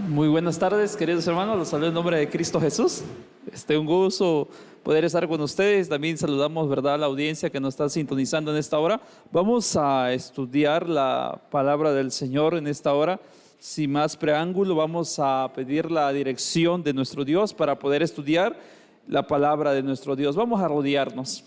Muy buenas tardes, queridos hermanos. Los saludo en nombre de Cristo Jesús. Un gusto poder estar con ustedes. También saludamos, ¿verdad?, a la audiencia que nos está sintonizando en esta hora. Vamos a estudiar la palabra del Señor en esta hora. Sin más preámbulo, vamos a pedir la dirección de nuestro Dios para poder estudiar la palabra de nuestro Dios. Vamos a rodearnos.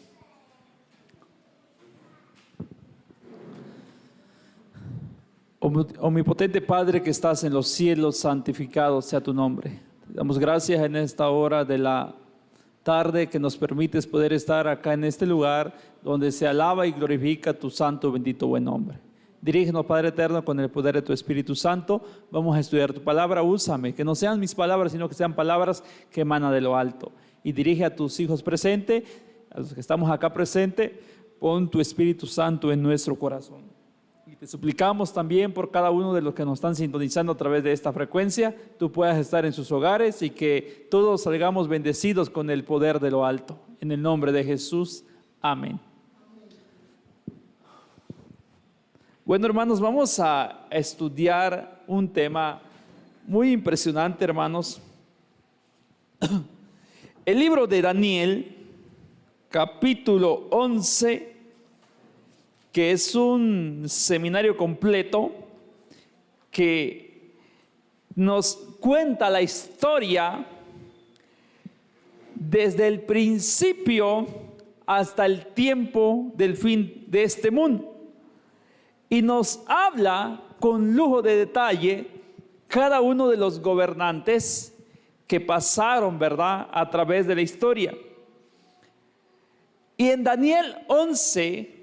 Omnipotente Padre que estás en los cielos, santificado sea tu nombre. Te damos gracias en esta hora de la tarde que nos permites poder estar acá en este lugar donde se alaba y glorifica tu santo, bendito, buen nombre. Dirígenos, Padre eterno, con el poder de tu Espíritu Santo. Vamos a estudiar tu palabra. Úsame, que no sean mis palabras, sino que sean palabras que emanan de lo alto. Y dirige a tus hijos presentes, a los que estamos acá presentes, pon tu Espíritu Santo en nuestro corazón. Y te suplicamos también por cada uno de los que nos están sintonizando a través de esta frecuencia, tú puedas estar en sus hogares y que todos salgamos bendecidos con el poder de lo alto. En el nombre de Jesús, amén. Bueno, hermanos, vamos a estudiar un tema muy impresionante, hermanos. El libro de Daniel, capítulo 11, que es un seminario completo que nos cuenta la historia desde el principio hasta el tiempo del fin de este mundo. Y nos habla con lujo de detalle cada uno de los gobernantes que pasaron, ¿verdad?, a través de la historia. Y en Daniel 11,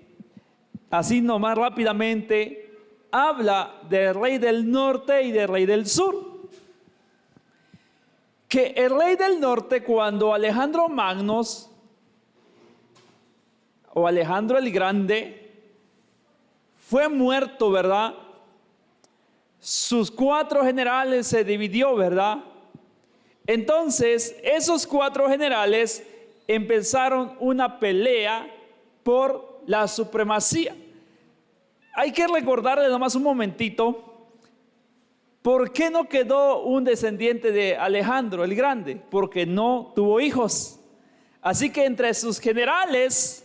así nomás rápidamente, habla del rey del norte y del rey del sur. Que el rey del norte, cuando Alejandro Magnos o Alejandro el Grande fue muerto, ¿verdad?, sus 4 generales se dividió, ¿verdad? Entonces, esos 4 generales empezaron una pelea por la supremacía. Hay que recordarle nomás un momentito, ¿por qué no quedó un descendiente de Alejandro el Grande? Porque no tuvo hijos. Así que entre sus generales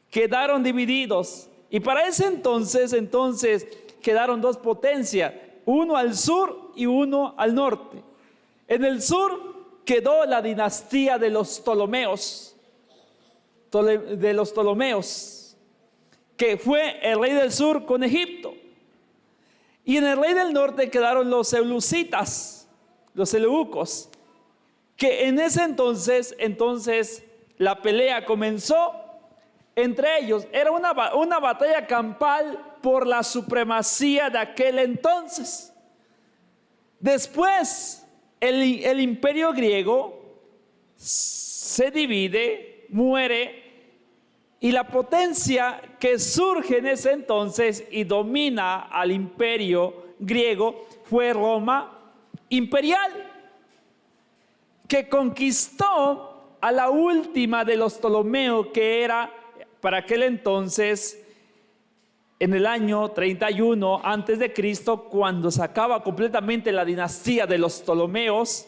quedaron divididos. Y para ese entonces quedaron 2 potencias, uno al sur y uno al norte. En el sur quedó la dinastía de los Ptolomeos, que fue el rey del sur con Egipto. Y en el rey del norte quedaron los seleucitas, los seleucos, que en ese entonces la pelea comenzó entre ellos. Era una batalla campal por la supremacía de aquel entonces. Después el imperio griego se divide, muere, y la potencia que surge en ese entonces y domina al imperio griego fue Roma imperial, que conquistó a la última de los Ptolomeos, que era para aquel entonces en el año 31 antes de Cristo, cuando se acaba completamente la dinastía de los Ptolomeos.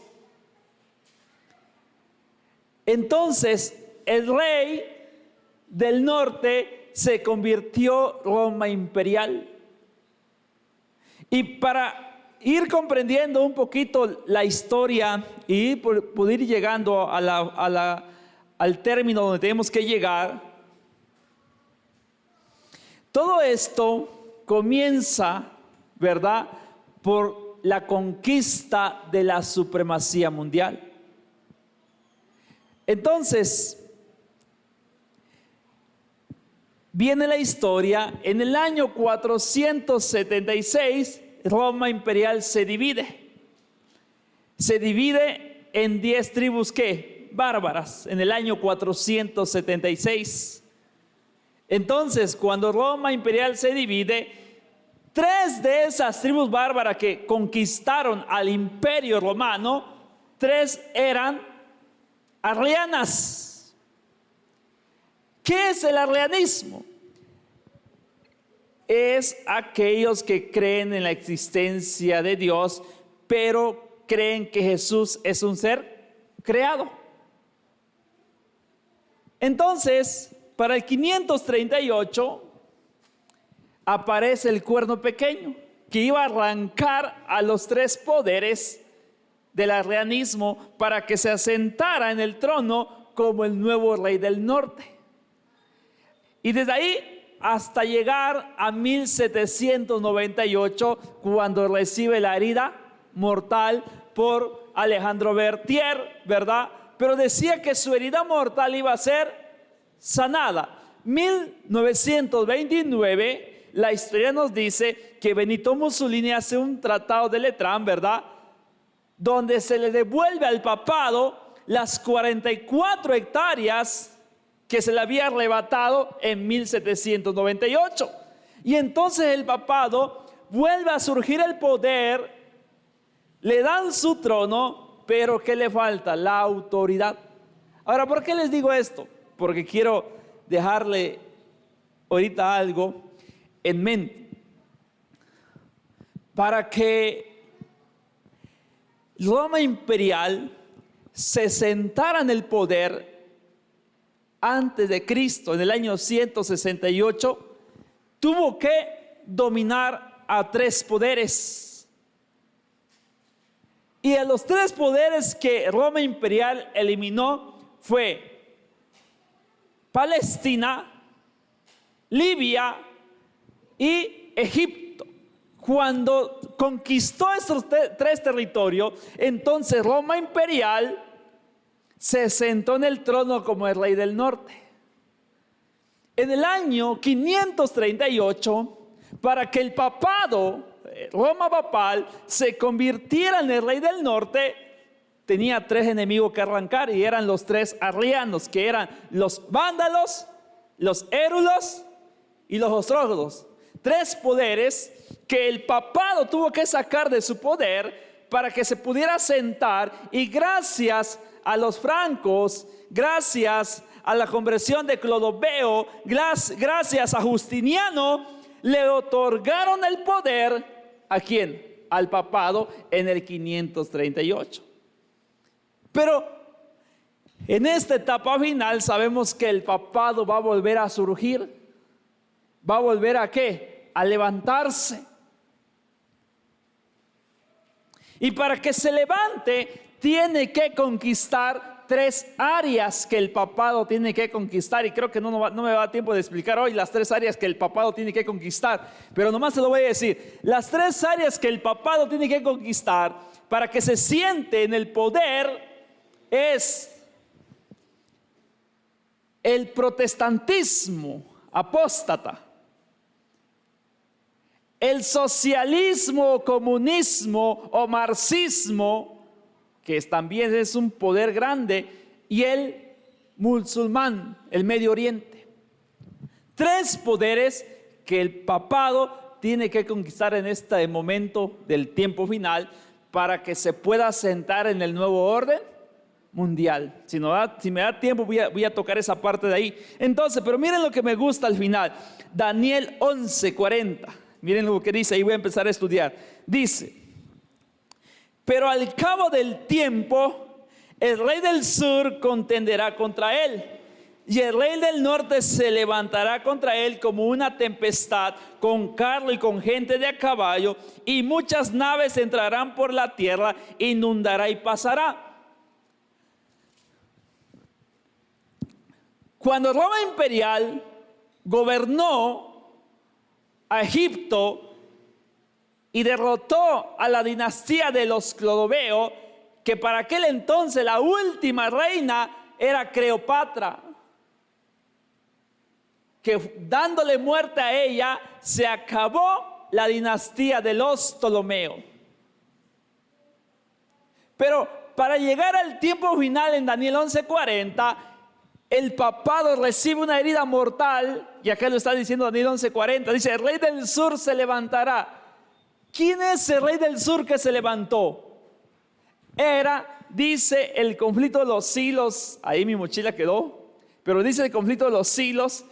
Entonces el rey del norte se convirtió Roma imperial. Y para ir comprendiendo un poquito la historia y poder ir llegando al término donde tenemos que llegar, todo esto comienza, ¿verdad?, por la conquista de la supremacía mundial. Entonces, viene la historia. En el año 476, Roma imperial se divide. Se divide en 10 tribus, ¿qué? Bárbaras, en el año 476. Entonces, cuando Roma imperial se divide, 3 de esas tribus bárbaras que conquistaron al imperio romano, 3 eran arrianas. ¿Qué es el arrianismo? Es aquellos que creen en la existencia de Dios, pero creen que Jesús es un ser creado. Entonces, para el 538 aparece el cuerno pequeño, que iba a arrancar a los tres poderes del arrianismo para que se asentara en el trono como el nuevo rey del norte. Y desde ahí hasta llegar a 1798, cuando recibe la herida mortal por Alejandro Berthier, ¿verdad? Pero decía que su herida mortal iba a ser sanada. 1929, la historia nos dice que Benito Mussolini hace un tratado de Letrán, ¿verdad?, donde se le devuelve al papado las 44 hectáreas que se le había arrebatado en 1798. Y entonces el papado vuelve a surgir el poder, le dan su trono, pero ¿qué le falta? La autoridad. Ahora, ¿por qué les digo esto? Porque quiero dejarle ahorita algo en mente. Para que Roma imperial se sentara en el poder antes de Cristo, en el año 168, tuvo que dominar a tres poderes. Y a los tres poderes que Roma imperial eliminó fue Palestina, Libia y Egipto. Cuando conquistó estos tres territorios, entonces Roma imperial se sentó en el trono como el rey del norte. En el año 538, para que el papado, Roma papal, se convirtiera en el rey del norte, tenía tres enemigos que arrancar, y eran los tres arrianos, que eran los vándalos, los érulos y los ostrógodos. Tres poderes que el papado tuvo que sacar de su poder para que se pudiera sentar, y gracias a los francos, gracias a la conversión de Clodoveo, gracias a Justiniano, le otorgaron el poder ¿a quién? Al papado en el 538. Pero en esta etapa final sabemos que el papado va a volver a surgir. ¿Va a volver a qué? A levantarse. Y para que se levante, tiene que conquistar tres áreas que el papado tiene que conquistar. Y creo que no me va a dar tiempo de explicar hoy las tres áreas que el papado tiene que conquistar. Pero nomás se lo voy a decir. Las tres áreas que el papado tiene que conquistar para que se siente en el poder es el protestantismo apóstata, el socialismo, comunismo o marxismo, que también es un poder grande, y el musulmán, el Medio Oriente. Tres poderes que el papado tiene que conquistar en este momento del tiempo final para que se pueda sentar en el nuevo orden mundial. Si me da tiempo voy a tocar esa parte de ahí. Entonces, pero miren lo que me gusta al final. Daniel 11:40. Miren lo que dice, ahí voy a empezar a estudiar. Dice: pero al cabo del tiempo, el rey del sur contenderá contra él, y el rey del norte se levantará contra él como una tempestad, con carro y con gente de a caballo, y muchas naves entrarán por la tierra, inundará y pasará. Cuando Roma imperial gobernó a Egipto y derrotó a la dinastía de los Clodoveo, que para aquel entonces la última reina era Cleopatra, que dándole muerte a ella se acabó la dinastía de los Ptolomeo. Pero para llegar al tiempo final en Daniel 11:40, el papado recibe una herida mortal, y acá lo está diciendo Daniel 11:40, dice: el rey del sur se levantará. ¿Quién es el rey del sur que se levantó? Dice el conflicto de los silos, ahí mi mochila quedó, pero dice el conflicto de los silos,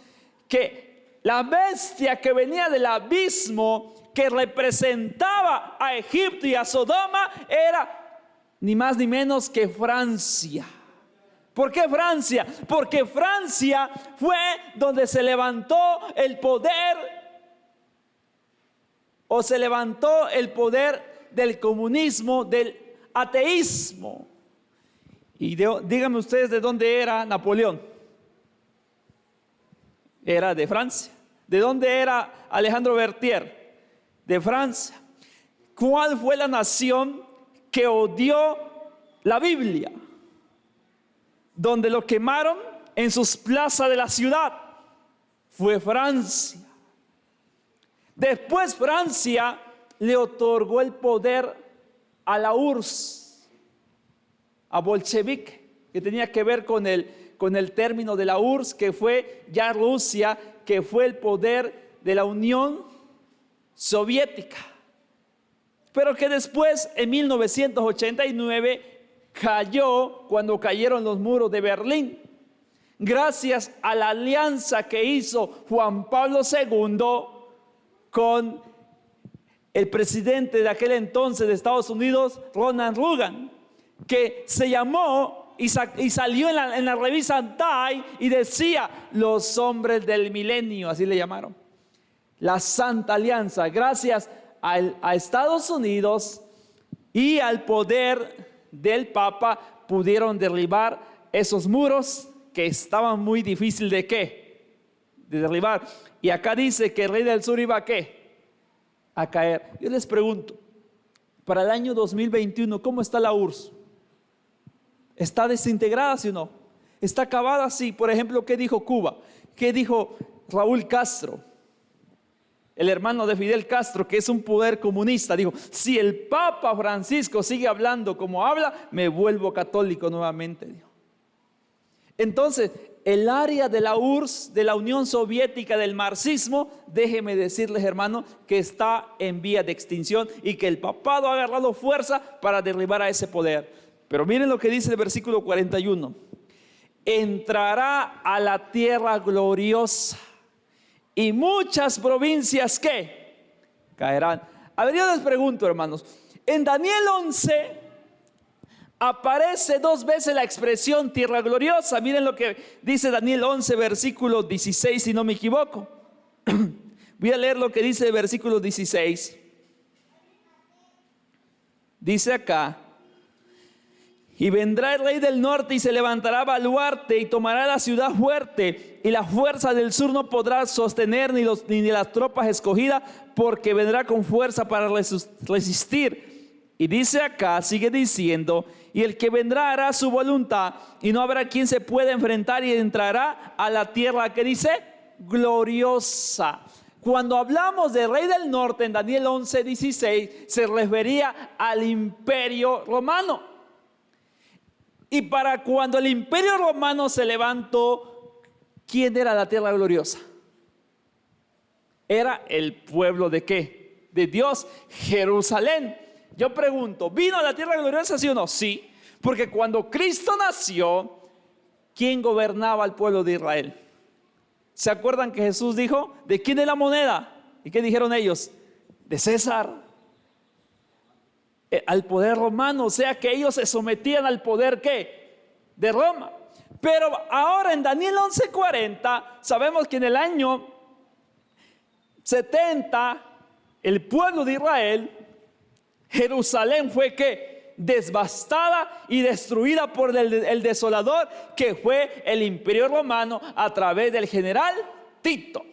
que la bestia que venía del abismo que representaba a Egipto y a Sodoma era ni más ni menos que Francia. ¿Por qué Francia? Porque Francia fue donde se levantó el poder, o se levantó el poder del comunismo, del ateísmo. Y díganme ustedes de dónde era Napoleón. Era de Francia. ¿De dónde era Alejandro Berthier? De Francia. ¿Cuál fue la nación que odió la Biblia? Donde lo quemaron en sus plazas de la ciudad. Fue Francia. Después Francia le otorgó el poder a la URSS, a bolchevique, que tenía que ver con el término de la URSS, que fue ya Rusia, que fue el poder de la Unión Soviética. Pero que después, en 1989, cayó cuando cayeron los muros de Berlín. Gracias a la alianza que hizo Juan Pablo II con el presidente de aquel entonces de Estados Unidos, Ronald Reagan, que se llamó y salió en la revista Time y decía los hombres del milenio, así le llamaron. La Santa Alianza, gracias a Estados Unidos y al poder del Papa, pudieron derribar esos muros que estaban muy difíciles de ¿qué? De derribar. Y acá dice que el rey del sur iba a ¿qué? A caer. Yo les pregunto, para el año 2021, ¿cómo está la URSS? ¿Está desintegrada, sí o no? ¿Está acabada? Sí. Por ejemplo, ¿qué dijo Cuba? ¿Qué dijo Raúl Castro? El hermano de Fidel Castro, que es un poder comunista, dijo: si el Papa Francisco sigue hablando como habla, me vuelvo católico nuevamente, dijo. Entonces, el área de la URSS, de la Unión Soviética, del marxismo, déjeme decirles, hermano, que está en vía de extinción y que el papado ha agarrado fuerza para derribar a ese poder. Pero miren lo que dice el versículo 41. Entrará a la tierra gloriosa y muchas provincias ¿qué? Caerán. A ver, yo les pregunto, hermanos, en Daniel 11 aparece 2 veces la expresión tierra gloriosa. Miren lo que dice Daniel 11, versículo 16, si no me equivoco. Voy a leer lo que dice el versículo 16. Dice acá: y vendrá el rey del norte y se levantará baluarte y tomará la ciudad fuerte, y la fuerza del sur no podrá sostener ni las tropas escogidas, porque vendrá con fuerza para resistir. Y dice acá, sigue diciendo: y el que vendrá hará su voluntad, y no habrá quien se pueda enfrentar, y entrará a la tierra que dice gloriosa. Cuando hablamos del rey del norte en Daniel 11, 16, se refería al imperio romano. Y para cuando el imperio romano se levantó, ¿quién era la tierra gloriosa? Era el pueblo de ¿qué? De Dios, Jerusalén. Yo pregunto, ¿vino a la tierra gloriosa, sí o no? Sí, porque cuando Cristo nació, ¿quién gobernaba al pueblo de Israel? ¿Se acuerdan que Jesús dijo: ¿de quién es la moneda? ¿Y qué dijeron ellos? De César. Al poder romano, o sea que ellos se sometían al poder ¿qué? De Roma. Pero ahora en Daniel 11:40 sabemos que en el año 70 el pueblo de Israel, Jerusalén fue ¿qué? Devastada y destruida por el desolador que fue el imperio romano a través del general Tito.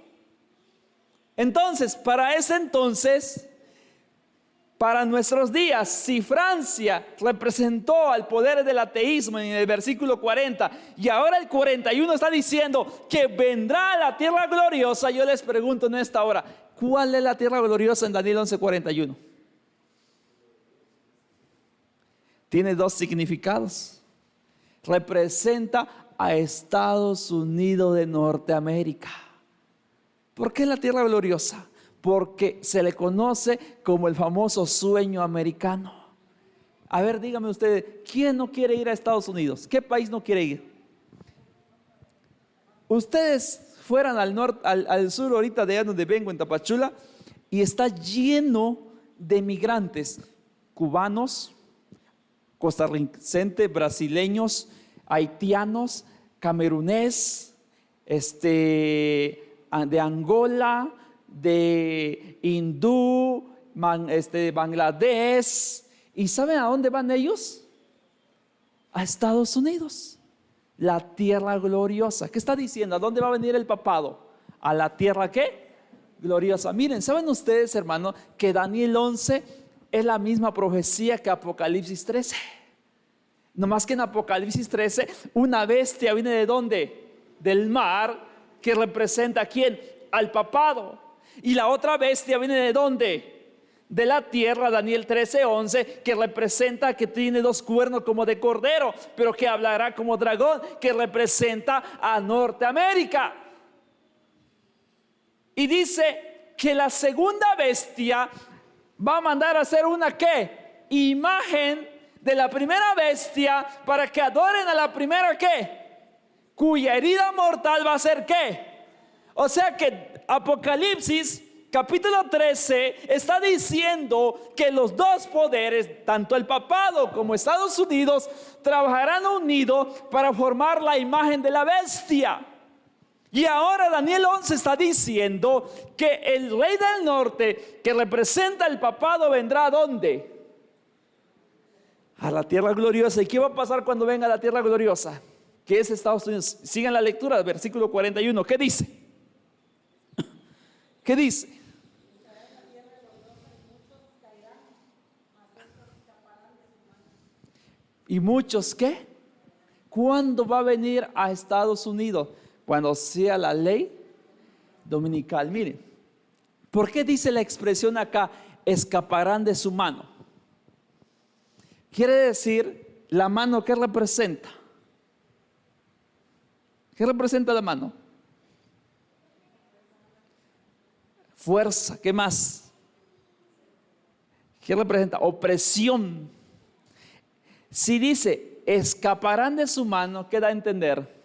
Entonces, para ese entonces, para nuestros días, si Francia representó al poder del ateísmo en el versículo 40 y ahora el 41 está diciendo que vendrá a la tierra gloriosa, yo les pregunto en esta hora, ¿cuál es la tierra gloriosa en Daniel 11:41? Tiene 2 significados. Representa a Estados Unidos de Norteamérica. ¿Por qué la tierra gloriosa? Porque se le conoce como el famoso sueño americano. A ver, díganme ustedes, ¿quién no quiere ir a Estados Unidos? ¿Qué país no quiere ir? Ustedes fueran al norte, al sur ahorita de allá donde vengo, en Tapachula, y está lleno de migrantes, cubanos, costarricenses, brasileños, haitianos, camerunés, de Angola, de hindú, Bangladesh. ¿Y saben a dónde van ellos? A Estados Unidos, la tierra gloriosa. ¿Qué está diciendo? ¿A dónde va a venir el papado? ¿A la tierra qué? Gloriosa. Miren, ¿saben ustedes, hermano, que Daniel 11 es la misma profecía que Apocalipsis 13? No más que en Apocalipsis 13, una bestia viene ¿de dónde? Del mar, que representa ¿a quién? Al papado. Y la otra bestia viene ¿de dónde? De la tierra, Daniel 13:11, que representa que tiene 2 cuernos como de cordero, pero que hablará como dragón, que representa a Norteamérica. Y dice que la segunda bestia va a mandar a hacer una ¿qué? Imagen de la primera bestia, para que adoren a la primera ¿qué? Cuya herida mortal va a ser ¿qué? O sea que Apocalipsis capítulo 13 está diciendo que los 2 poderes, tanto el papado como Estados Unidos, trabajarán unidos para formar la imagen de la bestia. Y ahora Daniel 11 está diciendo que el rey del norte, que representa el papado, vendrá ¿a dónde? A la tierra gloriosa. ¿Y qué va a pasar cuando venga a la tierra gloriosa? Que es Estados Unidos. Sigan la lectura, versículo 41. ¿Qué dice? ¿Qué dice? ¿Y muchos qué? ¿Cuándo va a venir a Estados Unidos? Cuando sea la ley dominical. Miren, ¿por qué dice la expresión acá? Escaparán de su mano. Quiere decir, la mano, ¿qué representa? ¿Qué representa la mano? Fuerza. ¿Qué más? ¿Qué representa? Opresión. Si dice escaparán de su mano, ¿qué da a entender?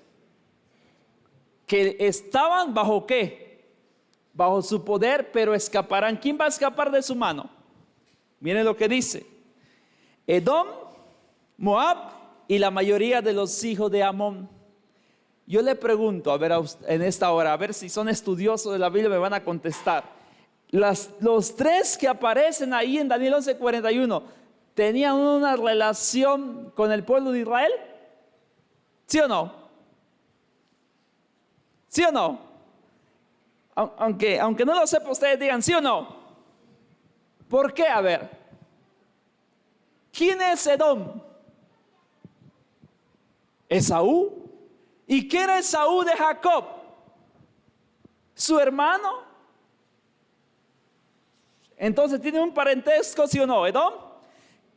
Que estaban bajo ¿qué? Bajo su poder, pero escaparán. ¿Quién va a escapar de su mano? Miren lo que dice: Edom, Moab y la mayoría de los hijos de Amón. Yo le pregunto, a ver en esta hora, a ver si son estudiosos de la Biblia, me van a contestar. Los 3 que aparecen ahí en Daniel 11:41, ¿tenían una relación con el pueblo de Israel? ¿Sí o no? ¿Sí o no? Aunque no lo sepa, ustedes digan ¿sí o no? ¿Por qué? A ver, ¿quién es Edom? Esaú. ¿Y qué era Esaú de Jacob? ¿Su hermano? Entonces tiene un parentesco, ¿sí o no? Edom.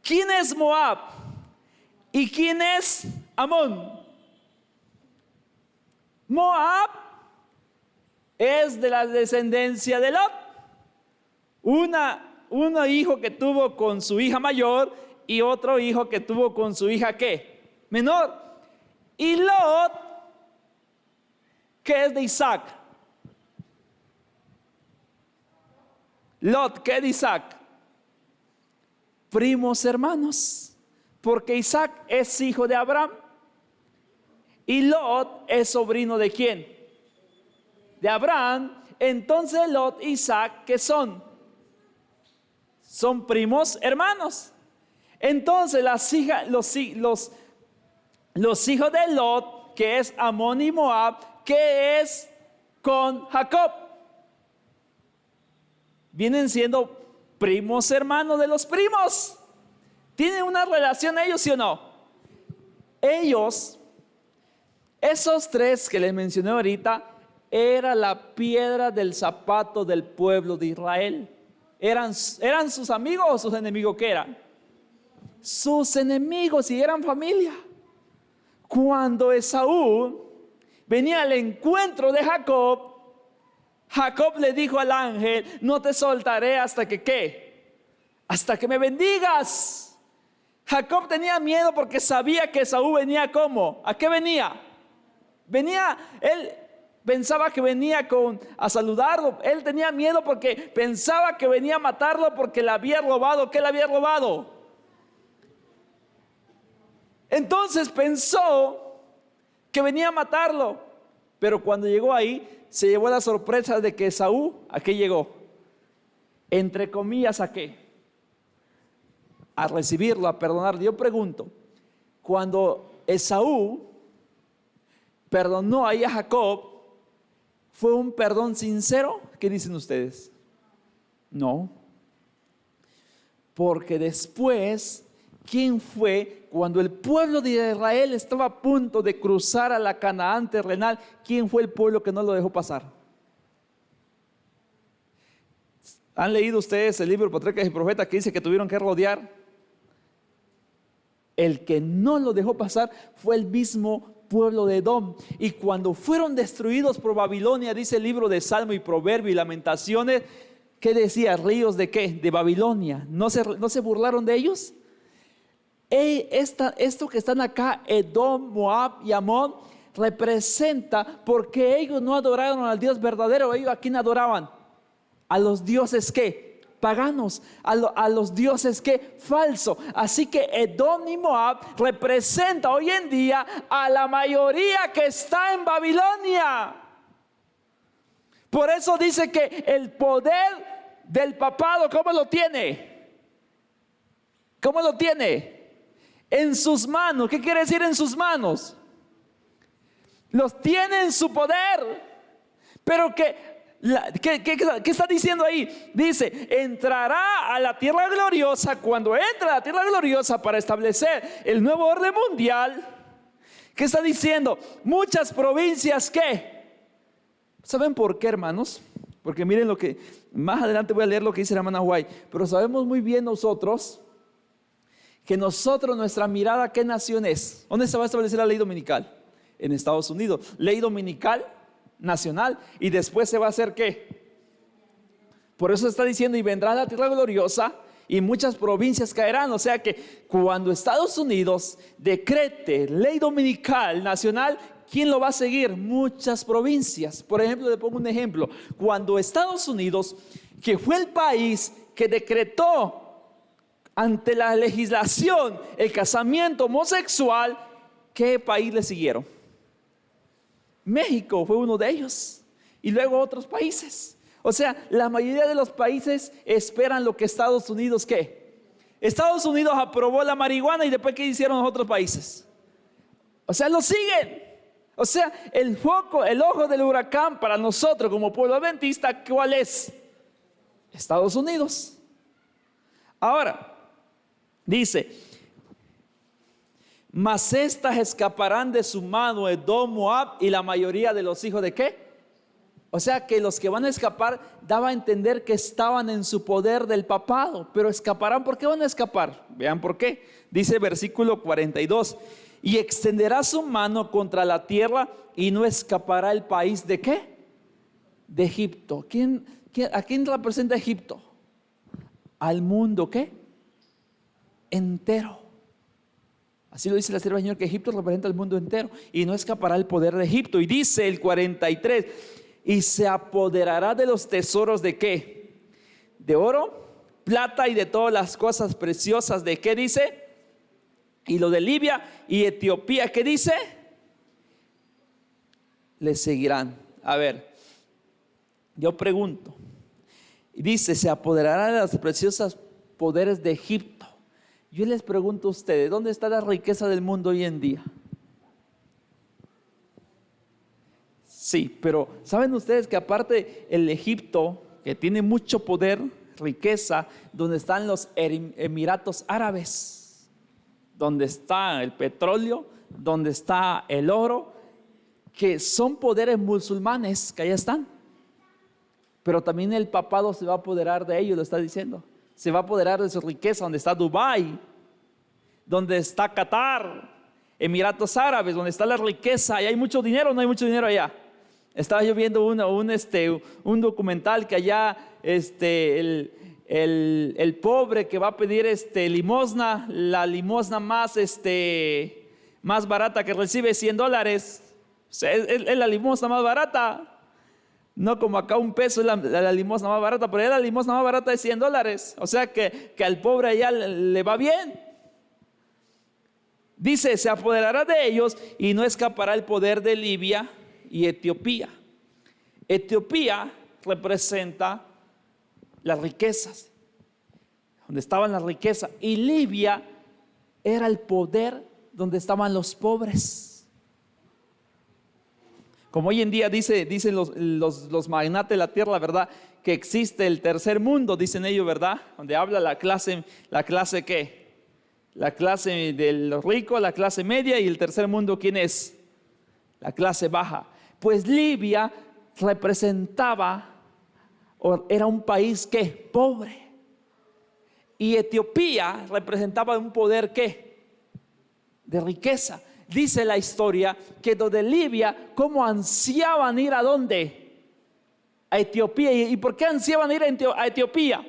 ¿Quién es Moab? ¿Y quién es Amón? Moab es de la descendencia de Lot. Un hijo que tuvo con su hija mayor y otro hijo que tuvo con su hija ¿qué? Menor. Y Lot, ¿qué es de Isaac? Lot, ¿qué es de Isaac? Primos hermanos, porque Isaac es hijo de Abraham y Lot es sobrino ¿de quién? De Abraham. Entonces Lot y Isaac, ¿qué son? Son primos hermanos. Entonces los hijos de Lot, que es Amón y Moab, ¿qué es con Jacob? Vienen siendo primos hermanos de los primos. ¿Tienen una relación ellos, sí o no? Ellos, esos 3 que les mencioné ahorita, era la piedra del zapato del pueblo de Israel. ¿Eran sus amigos o sus enemigos? ¿Qué eran? Sus enemigos, y eran familia. Cuando Esaú venía al encuentro de Jacob, Jacob le dijo al ángel: no te soltaré hasta que ¿qué? Hasta que me bendigas. Jacob tenía miedo porque sabía que Esaú venía ¿cómo? ¿A qué venía? Venía, él pensaba que venía a saludarlo. Él tenía miedo porque pensaba que venía a matarlo porque le había robado. ¿Qué le había robado? Entonces pensó que venía a matarlo. Pero cuando llegó ahí, se llevó la sorpresa de que Esaú, ¿a qué llegó? Entre comillas, ¿a qué? A recibirlo, a perdonarlo. Yo pregunto, cuando Esaú perdonó ahí a Jacob, ¿fue un perdón sincero? ¿Qué dicen ustedes? No. Porque después, ¿quién fue? Cuando el pueblo de Israel estaba a punto de cruzar a la Canaán terrenal, ¿quién fue el pueblo que no lo dejó pasar? ¿Han leído ustedes el libro Patriarcas y Profetas que dice que tuvieron que rodear? El que no lo dejó pasar fue el mismo pueblo de Edom. Y cuando fueron destruidos por Babilonia, dice el libro de Salmo y Proverbio y Lamentaciones, ¿qué decía? ¿Ríos de qué? De Babilonia. ¿No se burlaron de ellos? Esto que están acá, Edom, Moab y Amón, representa porque ellos no adoraron al Dios verdadero. Ellos, ¿a quién adoraban? A los dioses ¿qué? Paganos, a los dioses ¿qué? Falso. Así que Edom y Moab representa hoy en día a la mayoría que está en Babilonia. Por eso dice que el poder del papado, ¿cómo lo tiene? ¿Cómo lo tiene? En sus manos. ¿Qué quiere decir en sus manos? Los tiene en su poder. Pero ¿qué está diciendo ahí? Dice, entrará a la tierra gloriosa. Cuando entra a la tierra gloriosa para establecer el nuevo orden mundial, ¿qué está diciendo? Muchas provincias, ¿qué? ¿Saben por qué, hermanos? Porque miren lo que, más adelante voy a leer lo que dice la hermana White. Pero sabemos muy bien nosotros que nuestra mirada, ¿qué nación es? ¿Dónde se va a establecer la ley dominical? En Estados Unidos. Ley dominical nacional. Y después se va a hacer ¿qué? Por eso está diciendo, y vendrá la tierra gloriosa y muchas provincias caerán. O sea que cuando Estados Unidos decrete ley dominical nacional, ¿quién lo va a seguir? Muchas provincias. Por ejemplo, le pongo un ejemplo. Cuando Estados Unidos, que fue el país que decretó ante la legislación el casamiento homosexual, ¿qué país le siguieron? México fue uno de ellos. Y luego otros países. O sea, la mayoría de los países esperan lo que Estados Unidos, ¿qué? Estados Unidos aprobó la marihuana y después ¿qué hicieron los otros países? O sea, lo siguen. O sea, el foco, el ojo del huracán para nosotros como pueblo adventista, ¿cuál es? Estados Unidos. Ahora, dice, mas estas escaparán de su mano Edom, Moab y la mayoría de los hijos de ¿qué? O sea que los que van a escapar daba a entender que estaban en su poder del papado, pero escaparán. ¿Por qué van a escapar? Vean por qué. Dice versículo 42, y extenderá su mano contra la tierra y no escapará el país de ¿qué? De Egipto. ¿A quién representa Egipto? Al mundo ¿qué? Entero. Así lo dice la sierva del Señor, que Egipto representa al mundo entero y no escapará el poder de Egipto. Y dice el 43, y se apoderará de los tesoros de ¿qué? De oro, plata y de todas las cosas preciosas de ¿qué dice? Y lo de Libia y Etiopía, ¿qué dice? Le seguirán. A ver, yo pregunto, dice, se apoderará de los preciosos poderes de Egipto. Yo les pregunto a ustedes, ¿dónde está la riqueza del mundo hoy en día? Sí, pero ¿saben ustedes que aparte el Egipto, que tiene mucho poder, riqueza, donde están los Emiratos Árabes, donde está el petróleo, donde está el oro, que son poderes musulmanes que allá están? Pero también el papado se va a apoderar de ellos, lo está diciendo. Se va a apoderar de su riqueza, donde está Dubái, donde está Qatar, Emiratos Árabes, donde está la riqueza. Y hay mucho dinero, no hay mucho dinero allá. Estaba yo viendo un documental que allá el pobre que va a pedir limosna, la limosna más barata que recibe $100, sea, es la limosna más barata. No como acá $1 es la limosna más barata, pero la limosna más barata es $100. O sea que al pobre allá le va bien. Dice, se apoderará de ellos y no escapará el poder de Libia y Etiopía. Etiopía representa las riquezas, donde estaban las riquezas, y Libia era el poder donde estaban los pobres. Como hoy en día dicen los magnates de la tierra, la verdad, que existe el tercer mundo, dicen ellos, ¿verdad? Donde habla la clase ¿qué? La clase de los ricos, la clase media, y el tercer mundo, ¿quién es? La clase baja. Pues Libia representaba, o era un país ¿qué? Pobre. Y Etiopía representaba un poder ¿qué? De riqueza. Dice la historia que donde Libia, ¿cómo ansiaban ir a dónde? A Etiopía. ¿Y por qué ansiaban ir a Etiopía?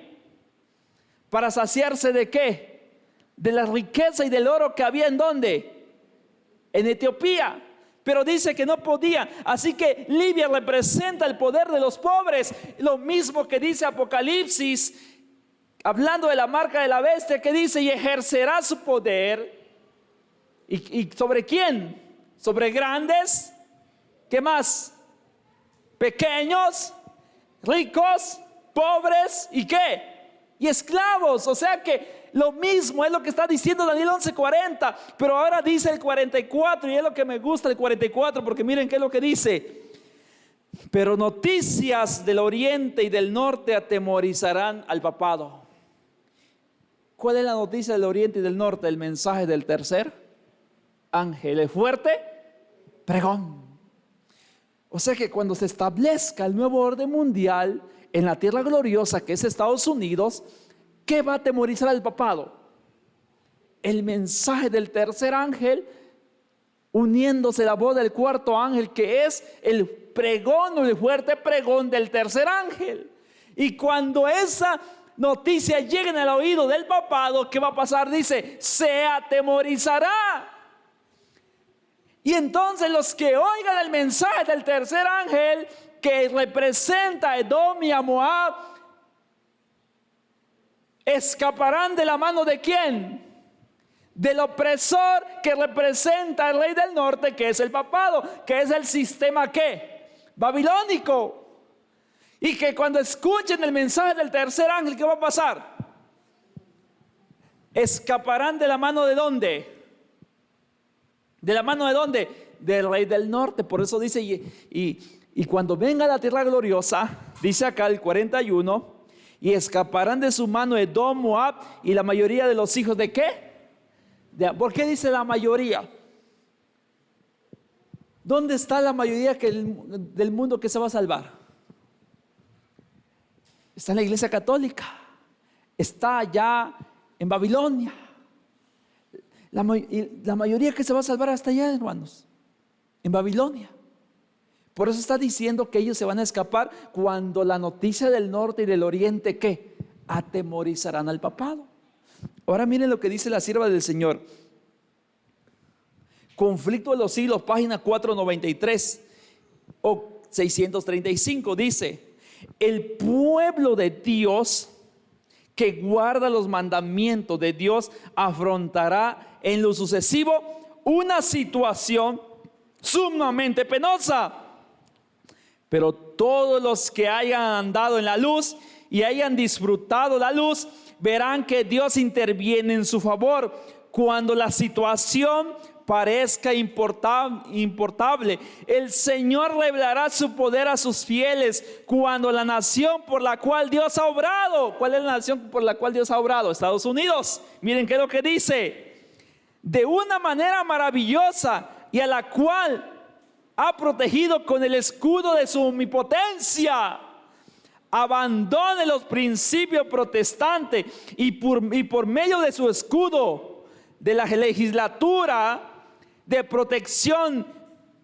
Para saciarse ¿de qué? De la riqueza y del oro que había ¿en dónde? En Etiopía. Pero dice que no podían. Así que Libia representa el poder de los pobres. Lo mismo que dice Apocalipsis, hablando de la marca de la bestia, que dice, y ejercerá su poder. ¿Y sobre quién? Sobre grandes, ¿qué más? Pequeños, ricos, pobres, ¿y qué? Y esclavos. O sea que lo mismo es lo que está diciendo Daniel 11:40, pero ahora dice el 44, y es lo que me gusta el 44, porque miren qué es lo que dice. Pero noticias del oriente y del norte atemorizarán al papado. ¿Cuál es la noticia del oriente y del norte? El mensaje del tercer ángel, el fuerte pregón. O sea que cuando se establezca el nuevo orden mundial en la tierra gloriosa, que es Estados Unidos, ¿qué va a atemorizar al papado? El mensaje del tercer ángel, uniéndose la voz del cuarto ángel, que es el pregón o el fuerte pregón del tercer ángel. Y cuando esa noticia llegue al oído del papado, ¿qué va a pasar? Dice, se atemorizará. Y entonces los que oigan el mensaje del tercer ángel, que representa a Edom y a Moab, escaparán de la mano ¿de quién? Del opresor que representa al rey del norte, que es el papado, que es el sistema ¿qué? Babilónico. Y que cuando escuchen el mensaje del tercer ángel, ¿qué va a pasar? Escaparán de la mano ¿de dónde? ¿De la mano de dónde? Del rey del norte. Por eso dice, y cuando venga la tierra gloriosa, dice acá el 41, y escaparán de su mano Edom, Moab y la mayoría de los hijos ¿de qué? ¿Por qué dice la mayoría? ¿Dónde está la mayoría del mundo que se va a salvar? Está en la iglesia católica, está allá en Babilonia. La mayoría que se va a salvar hasta allá, hermanos, en Babilonia. Por eso está diciendo que ellos se van a escapar cuando la noticia del norte y del oriente ¿qué? Atemorizarán al papado. Ahora miren lo que dice la sierva del Señor. Conflicto de los siglos, página 493 o 635, dice: el pueblo de Dios que guarda los mandamientos de Dios afrontará en lo sucesivo una situación sumamente penosa. Pero todos los que hayan andado en la luz y hayan disfrutado la luz, verán que Dios interviene en su favor cuando la situación parezca importable. El Señor revelará su poder a sus fieles cuando la nación por la cual Dios ha obrado. ¿Cuál es la nación por la cual Dios ha obrado? Estados Unidos. Miren qué es lo que dice: de una manera maravillosa, y a la cual ha protegido con el escudo de su omnipotencia. Abandone los principios protestantes y por medio de su escudo de la legislatura de protección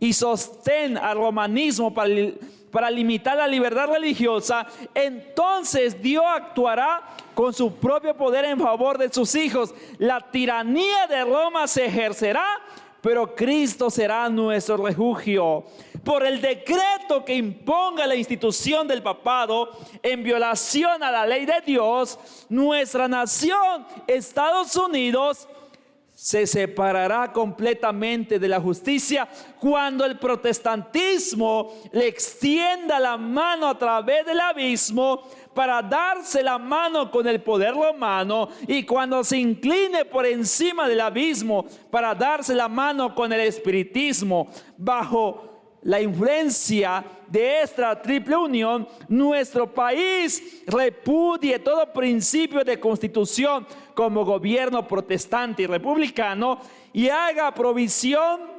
y sostén al romanismo para limitar la libertad religiosa, entonces Dios actuará con su propio poder en favor de sus hijos. La tiranía de Roma se ejercerá pero Cristo será nuestro refugio. Por el decreto que imponga la institución del papado en violación a la ley de Dios, nuestra nación, Estados Unidos, se separará completamente de la justicia cuando el protestantismo le extienda la mano a través del abismo para darse la mano con el poder romano, y cuando se incline por encima del abismo para darse la mano con el espiritismo. Bajo la influencia de esta triple unión, nuestro país repudie todo principio de constitución como gobierno protestante y republicano y haga provisión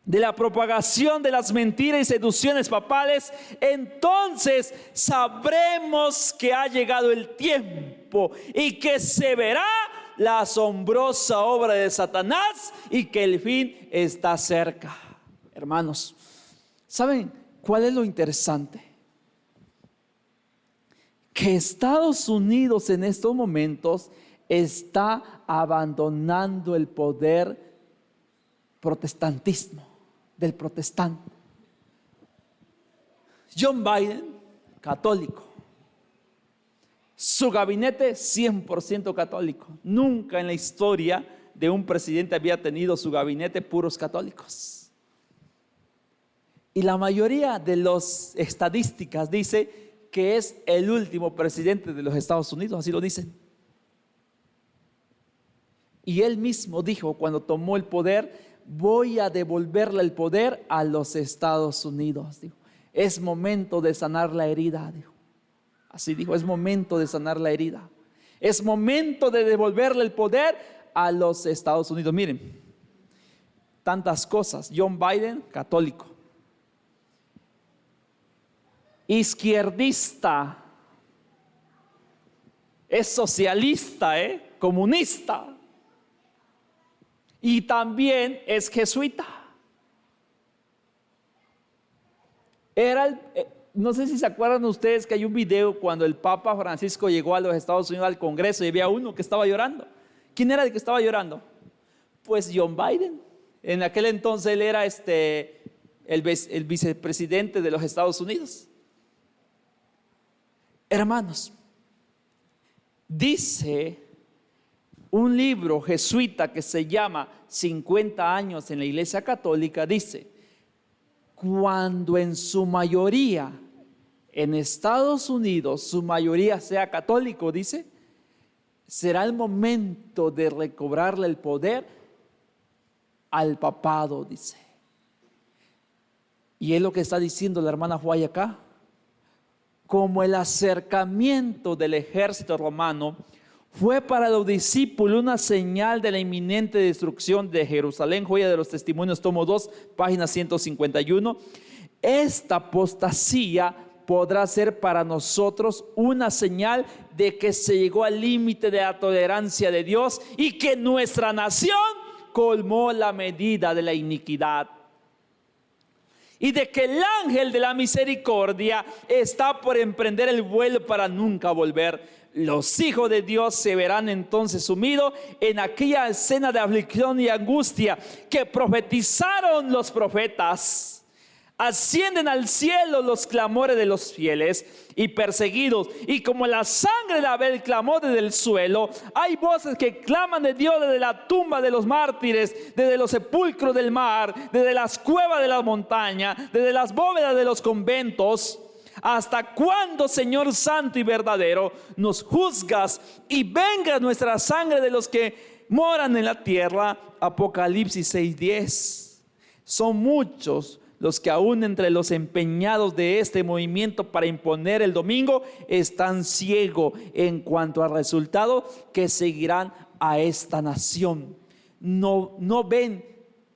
de la propagación de las mentiras y seducciones papales. Entonces sabremos que ha llegado el tiempo y que se verá la asombrosa obra de Satanás y que el fin está cerca. Hermanos, ¿saben cuál es lo interesante? Que Estados Unidos en estos momentos está abandonando el poder protestantismo del protestante. John Biden, católico. Su gabinete 100% católico. Nunca en la historia de un presidente había tenido su gabinete puros católicos. Y la mayoría de las estadísticas dice que es el último presidente de los Estados Unidos, así lo dicen. Y él mismo dijo cuando tomó el poder: voy a devolverle el poder a los Estados Unidos. Dijo, es momento de sanar la herida. Dijo. Así dijo, es momento de sanar la herida. Es momento de devolverle el poder a los Estados Unidos. Miren, tantas cosas. John Biden, católico. Izquierdista. Es socialista, comunista. Y también es jesuita. No sé si se acuerdan ustedes que hay un video cuando el Papa Francisco llegó a los Estados Unidos al Congreso y había uno que estaba llorando. ¿Quién era el que estaba llorando? Pues John Biden. En aquel entonces él era el vicepresidente de los Estados Unidos. Hermanos, dice un libro jesuita que se llama 50 años en la Iglesia Católica, dice: cuando en su mayoría en Estados Unidos su mayoría sea católico, dice, será el momento de recobrarle el poder al papado, dice. Y es lo que está diciendo la hermana Juay acá. Como el acercamiento del ejército romano fue para los discípulos una señal de la inminente destrucción de Jerusalén, Joya de los Testimonios, tomo 2, página 151. Esta apostasía podrá ser para nosotros una señal de que se llegó al límite de la tolerancia de Dios y que nuestra nación colmó la medida de la iniquidad. Y de que el ángel de la misericordia está por emprender el vuelo para nunca volver. Los hijos de Dios se verán entonces sumidos en aquella escena de aflicción y angustia que profetizaron los profetas. Ascienden al cielo los clamores de los fieles y perseguidos, y como la sangre de Abel clamó desde el suelo, hay voces que claman de Dios desde la tumba de los mártires, desde los sepulcros del mar, desde las cuevas de las montañas, desde las bóvedas de los conventos. ¿Hasta cuándo, Señor santo y verdadero, nos juzgas y venga nuestra sangre de los que moran en la tierra? Apocalipsis 6:10. Son muchos los que aún entre los empeñados de este movimiento para imponer el domingo están ciegos en cuanto al resultado que seguirán a esta nación. No ven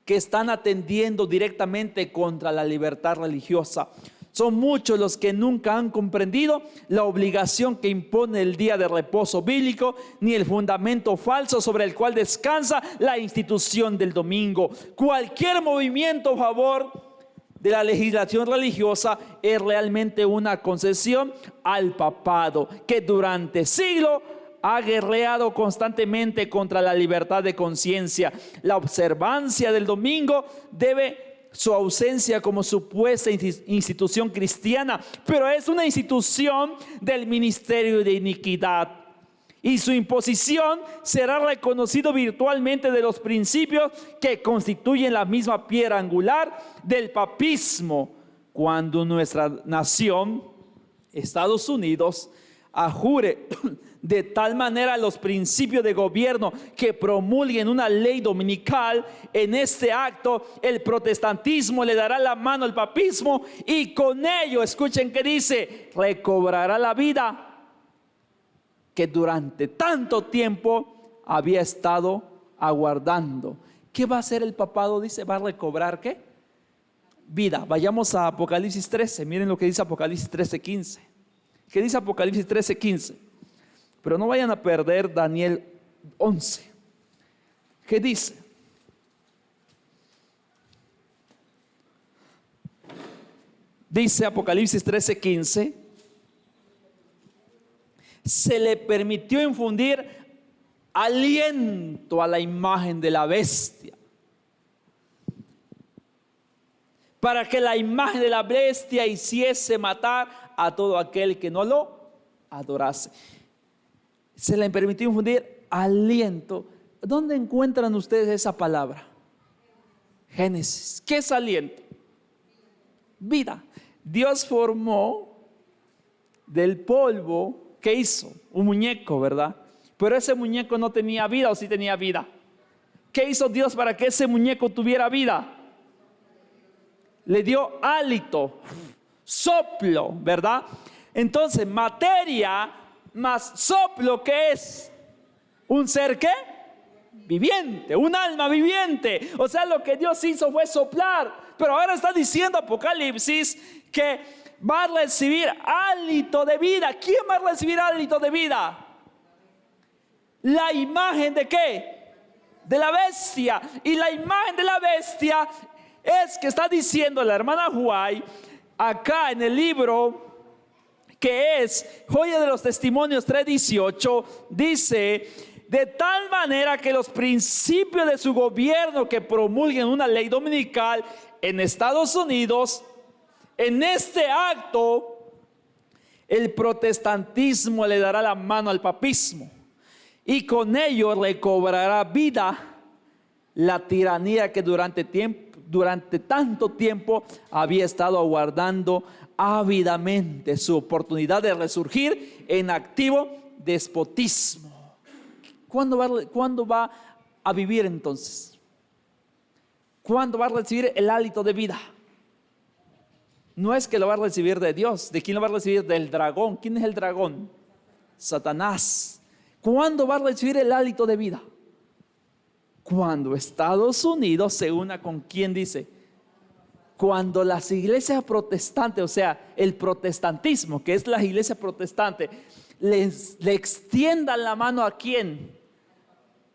que están atendiendo directamente contra la libertad religiosa. Son muchos los que nunca han comprendido la obligación que impone el día de reposo bíblico, ni el fundamento falso sobre el cual descansa la institución del domingo. Cualquier movimiento a favor de la legislación religiosa es realmente una concesión al papado, que durante siglos ha guerreado constantemente contra la libertad de conciencia. La observancia del domingo debe su ausencia como supuesta institución cristiana, pero es una institución del ministerio de iniquidad. Y su imposición será reconocido virtualmente de los principios que constituyen la misma piedra angular del papismo, cuando nuestra nación, Estados Unidos, ajure de tal manera los principios de gobierno que promulguen una ley dominical. En este acto el protestantismo le dará la mano al papismo y con ello, escuchen que dice, recobrará la vida que durante tanto tiempo había estado aguardando. ¿Qué va a hacer el papado? Dice, va a recobrar ¿qué? Vida. Vayamos a Apocalipsis 13. Miren lo que dice Apocalipsis 13:15. ¿Qué dice Apocalipsis 13:15? Pero no vayan a perder Daniel 11. ¿Qué dice? Dice Apocalipsis 13:15. Se le permitió infundir aliento a la imagen de la bestia, para que la imagen de la bestia hiciese matar a todo aquel que no lo adorase. Se le permitió infundir aliento. ¿Dónde encuentran ustedes esa palabra? Génesis. ¿Qué es aliento? Vida. Dios formó del polvo. ¿Qué hizo? Un muñeco, ¿verdad? Pero ese muñeco no tenía vida, ¿o sí tenía vida? ¿Qué hizo Dios para que ese muñeco tuviera vida? Le dio hálito, soplo, ¿verdad? Entonces, materia más soplo, ¿qué es? ¿Un ser qué? Viviente, un alma viviente. O sea, lo que Dios hizo fue soplar. Pero ahora está diciendo Apocalipsis que va a recibir hálito de vida. ¿Quién va a recibir hálito de vida? La imagen de ¿qué? De la bestia. Y la imagen de la bestia es que está diciendo la hermana Huay acá en el libro que es Joya de los Testimonios 3:18, dice: de tal manera que los principios de su gobierno que promulguen una ley dominical en Estados Unidos, en este acto el protestantismo le dará la mano al papismo y con ello recobrará vida la tiranía que durante tanto tiempo había estado aguardando ávidamente su oportunidad de resurgir en activo despotismo. ¿Cuándo va a vivir entonces? ¿Cuándo va a recibir el hálito de vida? No es que lo va a recibir de Dios. ¿De quién lo va a recibir? Del dragón. ¿Quién es el dragón? Satanás. ¿Cuándo va a recibir el hálito de vida? Cuando Estados Unidos se una con ¿quién dice? Cuando las iglesias protestantes, o sea, el protestantismo, que es la iglesia protestante, le extiendan la mano ¿a quién?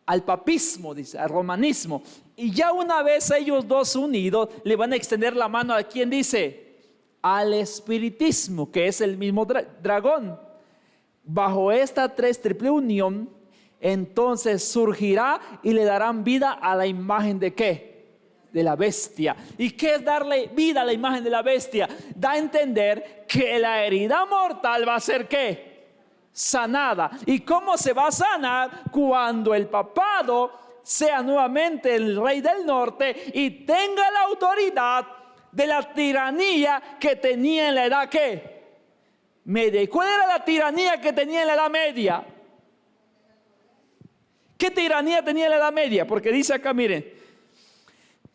Al papismo, dice, al romanismo. Y ya una vez ellos dos unidos, le van a extender la mano ¿a quién dice? Al espiritismo, que es el mismo dragón. Bajo esta triple unión, entonces surgirá y le darán vida a la imagen de ¿qué? De la bestia. ¿Y qué es darle vida a la imagen de la bestia? Da a entender que la herida mortal va a ser ¿qué? Sanada. ¿Y cómo se va a sanar? Cuando el papado sea nuevamente el rey del norte y tenga la autoridad de la tiranía que tenía en la edad ¿qué? Media. ¿Y cuál era la tiranía que tenía en la edad media? ¿Qué tiranía tenía en la edad media? Porque dice acá, miren,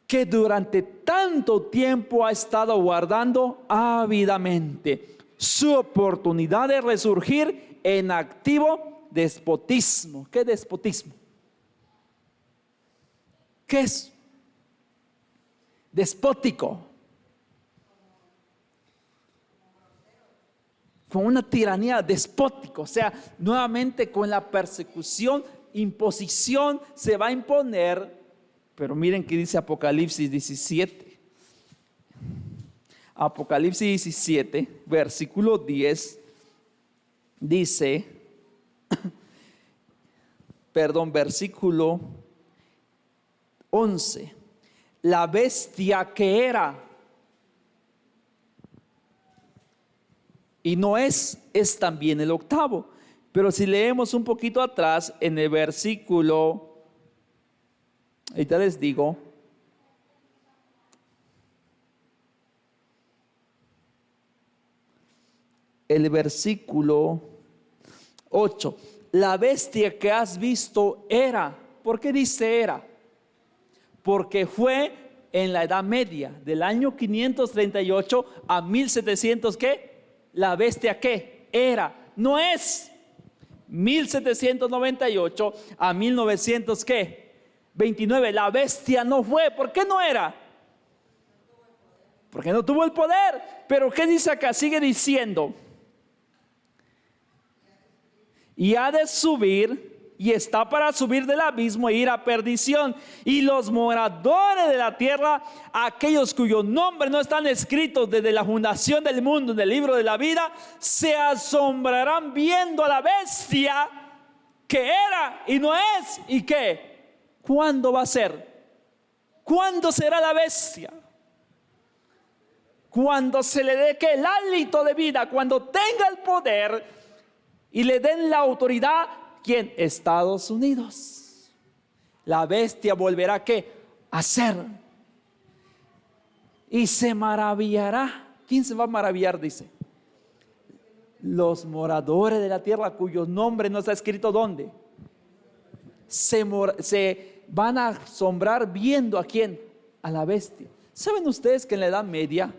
que durante tanto tiempo ha estado guardando ávidamente su oportunidad de resurgir en activo despotismo. ¿Qué despotismo? ¿Qué es? Despótico. Con una tiranía despótica, o sea, nuevamente con la persecución, imposición se va a imponer. Pero miren que dice Apocalipsis 17. Apocalipsis 17, versículo 10, dice: versículo 11. La bestia que era. Y no es también el octavo. Pero si leemos un poquito atrás en el versículo, ahorita les digo, el versículo 8, la bestia que has visto era. ¿Por qué dice era? Porque fue en la Edad Media, del año 538 a 1700, ¿qué? La bestia ¿qué? Era, no es 1798 a 1900, ¿qué? 29, la bestia no fue. ¿Por qué no era? Porque no tuvo el poder. Pero ¿qué dice acá? Sigue diciendo, y ha de subir, y está para subir del abismo e ir a perdición. Y los moradores de la tierra, aquellos cuyos nombres no están escritos desde la fundación del mundo en el libro de la vida, se asombrarán viendo a la bestia que era y no es. ¿Y qué? ¿Cuándo va a ser? ¿Cuándo será la bestia? Cuando se le dé que el hálito de vida, cuando tenga el poder y le den la autoridad. ¿Quién? Estados Unidos. La bestia volverá ¿qué? A ser. Y se maravillará. ¿Quién se va a maravillar? Dice, los moradores de la tierra cuyos nombres no está escrito ¿dónde? Se van a asombrar viendo ¿a quién? A la bestia. ¿Saben ustedes que en la Edad Media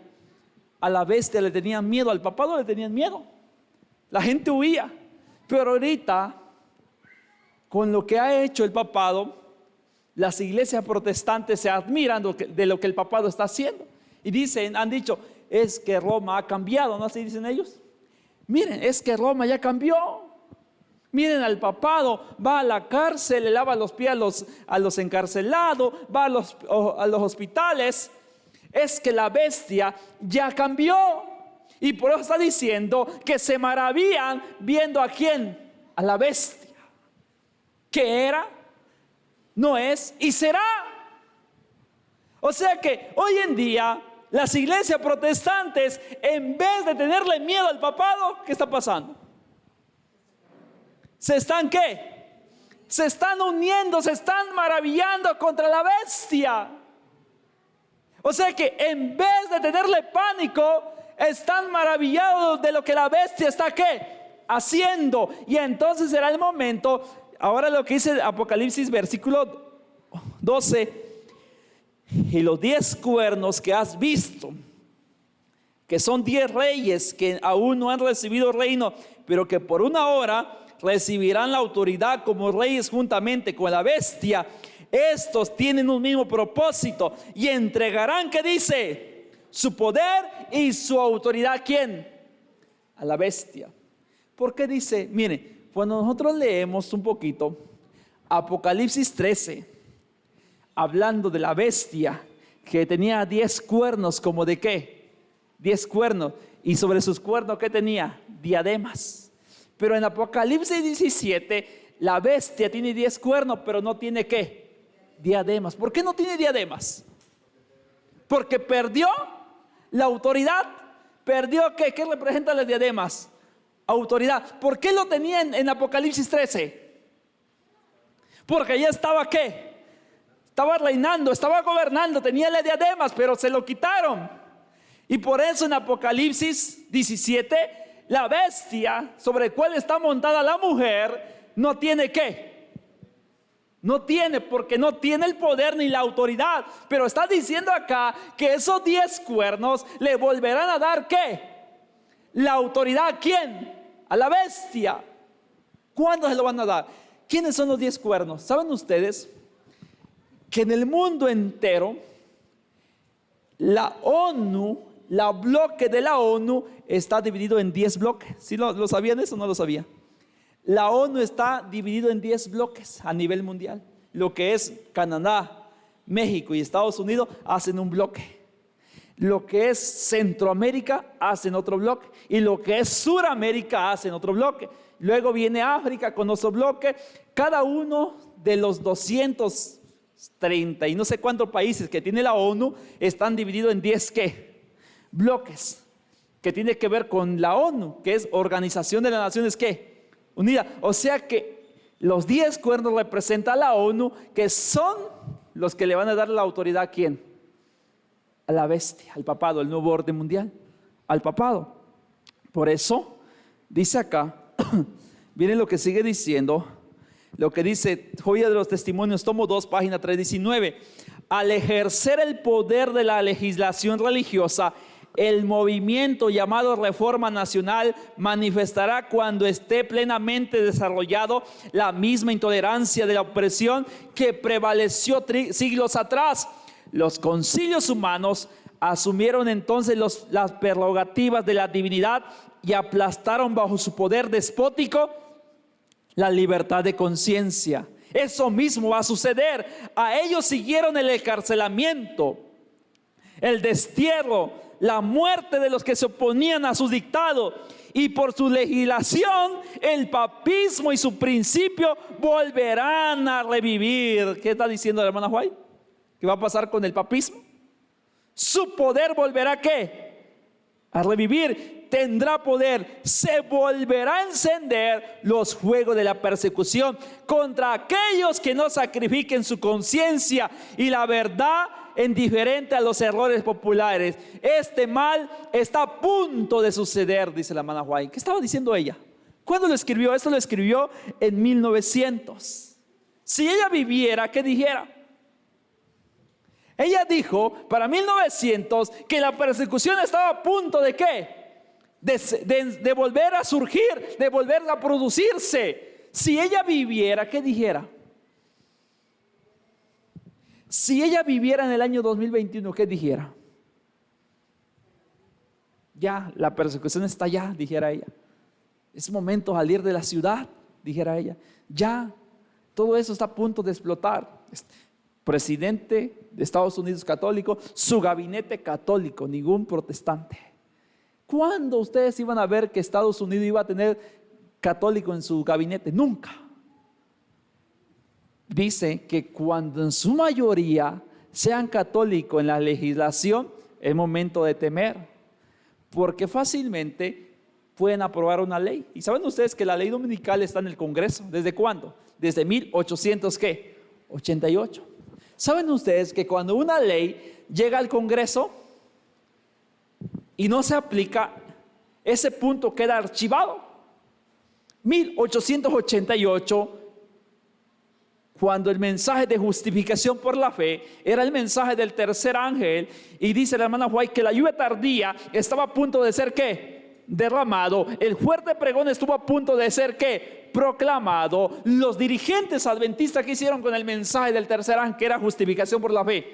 a la bestia le tenían miedo? Al papado le tenían miedo. La gente huía. Pero ahorita, con lo que ha hecho el papado, las iglesias protestantes se admiran de lo que el papado está haciendo. Y dicen, han dicho, es que Roma ha cambiado, ¿no así dicen ellos? Miren, es que Roma ya cambió. Miren al papado, va a la cárcel, le lava los pies a los encarcelados, va a los hospitales. Es que la bestia ya cambió. Y por eso está diciendo que se maravillan viendo ¿a quién? A la bestia. Que era, no es y será. O sea que hoy en día las iglesias protestantes, en vez de tenerle miedo al papado, ¿qué está pasando? ¿Se están qué? Se están uniendo, se están maravillando contra la bestia. O sea que en vez de tenerle pánico, están maravillados de lo que la bestia está ¿qué? Haciendo. Y entonces será el momento. Ahora lo que dice Apocalipsis versículo 12. Y los 10 cuernos que has visto, que son 10 reyes que aún no han recibido reino, pero que por una hora recibirán la autoridad como reyes juntamente con la bestia. Estos tienen un mismo propósito y entregarán, ¿qué dice? Su poder y su autoridad ¿a quién? A la bestia. ¿Por qué dice? Mire, cuando nosotros leemos un poquito Apocalipsis 13, hablando de la bestia que tenía 10 cuernos, ¿como de qué? 10 cuernos. Y sobre sus cuernos ¿qué tenía? Diademas. Pero en Apocalipsis 17 la bestia tiene 10 cuernos, pero no tiene ¿qué? Diademas. ¿Por qué no tiene diademas? Porque perdió la autoridad. Perdió ¿qué? ¿Qué representa las diademas? Autoridad. ¿Por qué lo tenía en Apocalipsis 13? Porque ya estaba ¿qué? Estaba reinando, estaba gobernando, tenía las diademas, pero se lo quitaron. Y por eso en Apocalipsis 17, la bestia sobre el cual está montada la mujer, no tiene ¿qué? No tiene, porque no tiene el poder ni la autoridad. Pero está diciendo acá que esos 10 cuernos le volverán a dar ¿qué? La autoridad ¿a quién? A la bestia. ¿Cuándo se lo van a dar? ¿Quiénes son los 10 cuernos? ¿Saben ustedes que en el mundo entero la ONU, la bloque de la ONU está dividido en 10 bloques? ¿Sí lo sabían eso o no lo sabían? La ONU está dividido en 10 bloques a nivel mundial. Lo que es Canadá, México y Estados Unidos hacen un bloque. Lo que es Centroamérica hacen otro bloque. Y lo que es Suramérica hacen otro bloque. luego viene África con nuestro bloque. Cada uno de los 230 y no sé cuántos países que tiene la ONU están divididos en 10 ¿qué? Bloques, que tiene que ver con la ONU, que es Organización de las Naciones ¿qué? Unida. O sea que los 10 cuernos representan a la ONU, que son los que le van a dar la autoridad ¿a quién? A la bestia, al papado, el nuevo orden mundial, al papado. Por eso, dice acá, miren lo que sigue diciendo, lo que dice Joya de los Testimonios, tomo 2, página 319. Al ejercer el poder de la legislación religiosa, el movimiento llamado Reforma Nacional manifestará cuando esté plenamente desarrollado la misma intolerancia de la opresión que prevaleció siglos atrás. Los concilios humanos asumieron entonces las prerrogativas de la divinidad y aplastaron bajo su poder despótico la libertad de conciencia. Eso mismo va a suceder. A ellos siguieron el encarcelamiento, el destierro, la muerte de los que se oponían a su dictado, y por su legislación el papismo y su principio volverán a revivir. ¿Qué está diciendo la hermana White? ¿Qué va a pasar con el papismo? Su poder volverá ¿qué? A revivir, tendrá poder, se volverá a encender los fuegos de la persecución contra aquellos que no sacrifiquen su conciencia y la verdad indiferente a los errores populares. Este mal está a punto de suceder, dice la hermana White. ¿Qué estaba diciendo ella? ¿Cuándo lo escribió? Esto lo escribió en 1900. Si ella viviera, ¿qué dijera? Ella dijo para 1900 que la persecución estaba a punto de ¿qué? De volver a surgir, de volver a producirse. Si ella viviera, ¿qué dijera? Si ella viviera en el año 2021, ¿qué dijera? Ya, la persecución está ya, dijera ella. Es momento de salir de la ciudad, dijera ella. Ya, todo eso está a punto de explotar. Presidente de Estados Unidos católico, su gabinete católico, ningún protestante. ¿Cuándo ustedes iban a ver que Estados Unidos iba a tener católico en su gabinete? Nunca. Dice que cuando en su mayoría sean católicos en la legislación, es momento de temer, porque fácilmente pueden aprobar una ley. Y saben ustedes que la ley dominical está en el Congreso. ¿Desde cuándo? Desde 1888. ¿Saben ustedes que cuando una ley llega al Congreso y no se aplica, ese punto queda archivado? 1888, cuando el mensaje de justificación por la fe era el mensaje del tercer ángel, y dice la hermana White que la lluvia tardía estaba a punto de ser ¿qué? Derramado. El fuerte pregón estuvo a punto de ser ¿qué? Proclamado. Los dirigentes adventistas que hicieron con el mensaje del tercer ángel, que era justificación por la fe,